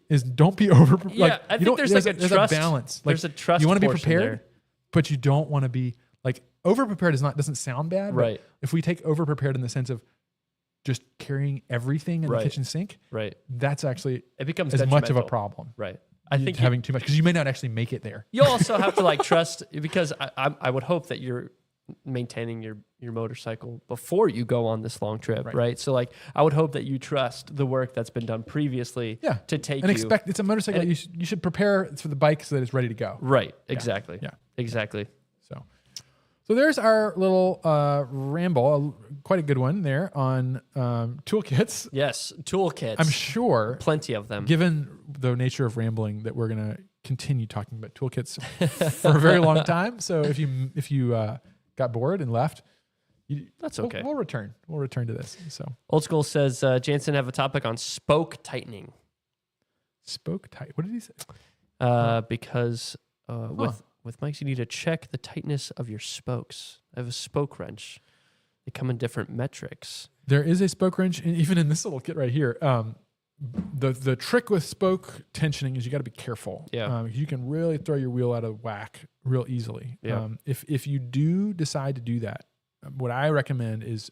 is don't be over. Yeah, I think there's a trust balance. Like, there's a trust. you want to be portion prepared, there. but you don't want to be like over prepared doesn't sound bad. Right. But if we take over prepared in the sense of just carrying everything in the kitchen sink, Right. that's actually It becomes as much of a detrimental. problem. Right. I think having too much, because you may not actually make it there. you also have to like trust, because I would hope that you're maintaining your motorcycle before you go on this long trip, right? So like I would hope that you trust the work that's been done previously to take and you. expect it's a motorcycle. and You should prepare for the bike so that it's ready to go. Right. Exactly. Yeah. Exactly. So there's our little ramble, quite a good one there on toolkits. Yes. Toolkits. I'm sure, plenty of them. given the nature of rambling, that we're going to continue talking about toolkits for a very long time. So if you got bored and left, That's okay. We'll return. We'll return to this. So Old School says, Jansen have a topic on spoke tightening. spoke tight. What did he say? Because with mics, you need to check the tightness of your spokes. I have a spoke wrench. They come in different metrics. There is a spoke wrench, and even in this little kit right here. The trick with spoke tensioning is you got to be careful. Yeah. You can really throw your wheel out of whack real easily. Yeah. If you do decide to do that, what I recommend is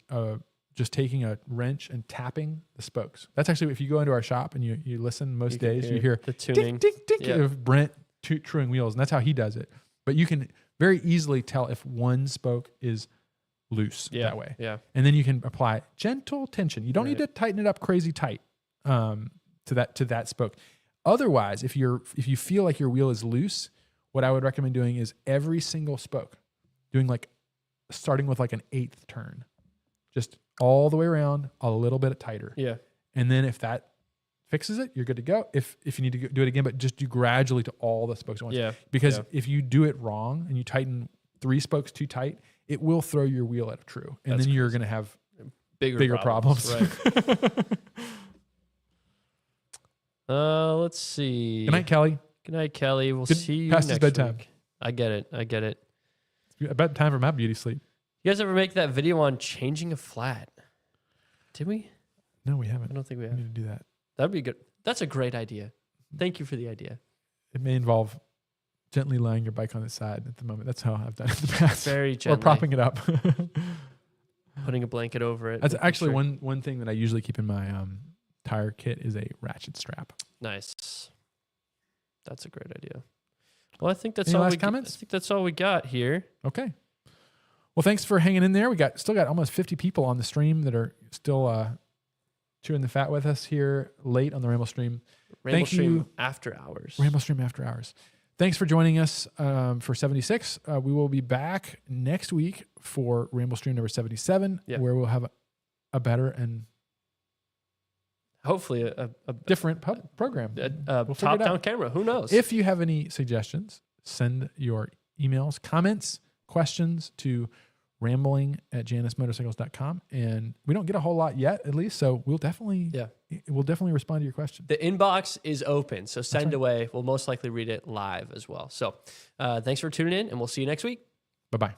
just taking a wrench and tapping the spokes. That's actually, if you go into our shop and you listen most days, you hear the tuning. ding, ding, ding of Brent truing wheels, and that's how he does it. But you can very easily tell if one spoke is loose that way. Yeah. And then you can apply gentle tension. You don't need to tighten it up crazy tight to that spoke. Otherwise, if you feel like your wheel is loose, what I would recommend doing is every single spoke, starting with like an eighth turn, just all the way around, a little bit tighter. Yeah. And then if that fixes it, you're good to go. If you need to do it again, but just do gradually to all the spokes at once. Yeah. Because if you do it wrong and you tighten 3 spokes too tight, it will throw your wheel out of true. And then you're going to have bigger problems. Right. Let's see. Good night, Kelly. Good night, Kelly. We'll see you past his next bedtime. week. I get it. It's about time for my beauty sleep. You guys ever make that video on changing a flat? Did we? No, we haven't. I don't think we We have. need to do that. That'd be good. That's a great idea. Thank you for the idea. It may involve gently laying your bike on its side at the moment. That's how I've done it in the past. Very Or gently. propping it up. Putting a blanket over it. That's making actually sure- one thing that I usually keep in my tire kit is a ratchet strap. Nice. That's a great idea. Well, I think that's Any all last we comments? I think that's all we got here. Okay. Well, thanks for hanging in there. We still got almost 50 people on the stream that are still chewing the fat with us here late on the Ramble stream. Thank you. Ramblestream after hours. Ramble stream after hours. Thanks for joining us for 76. We will be back next week for Ramble stream number 77, where we'll have a better and Hopefully a different program. a We'll figure it top-down out. camera. Who knows? If you have any suggestions, send your emails, comments, questions to rambling@janusmotorcycles.com. And we don't get a whole lot yet, at least. So we'll definitely respond to your question. the inbox is open, so send right. away. We'll most likely read it live as well. So thanks for tuning in, and we'll see you next week. Bye-bye.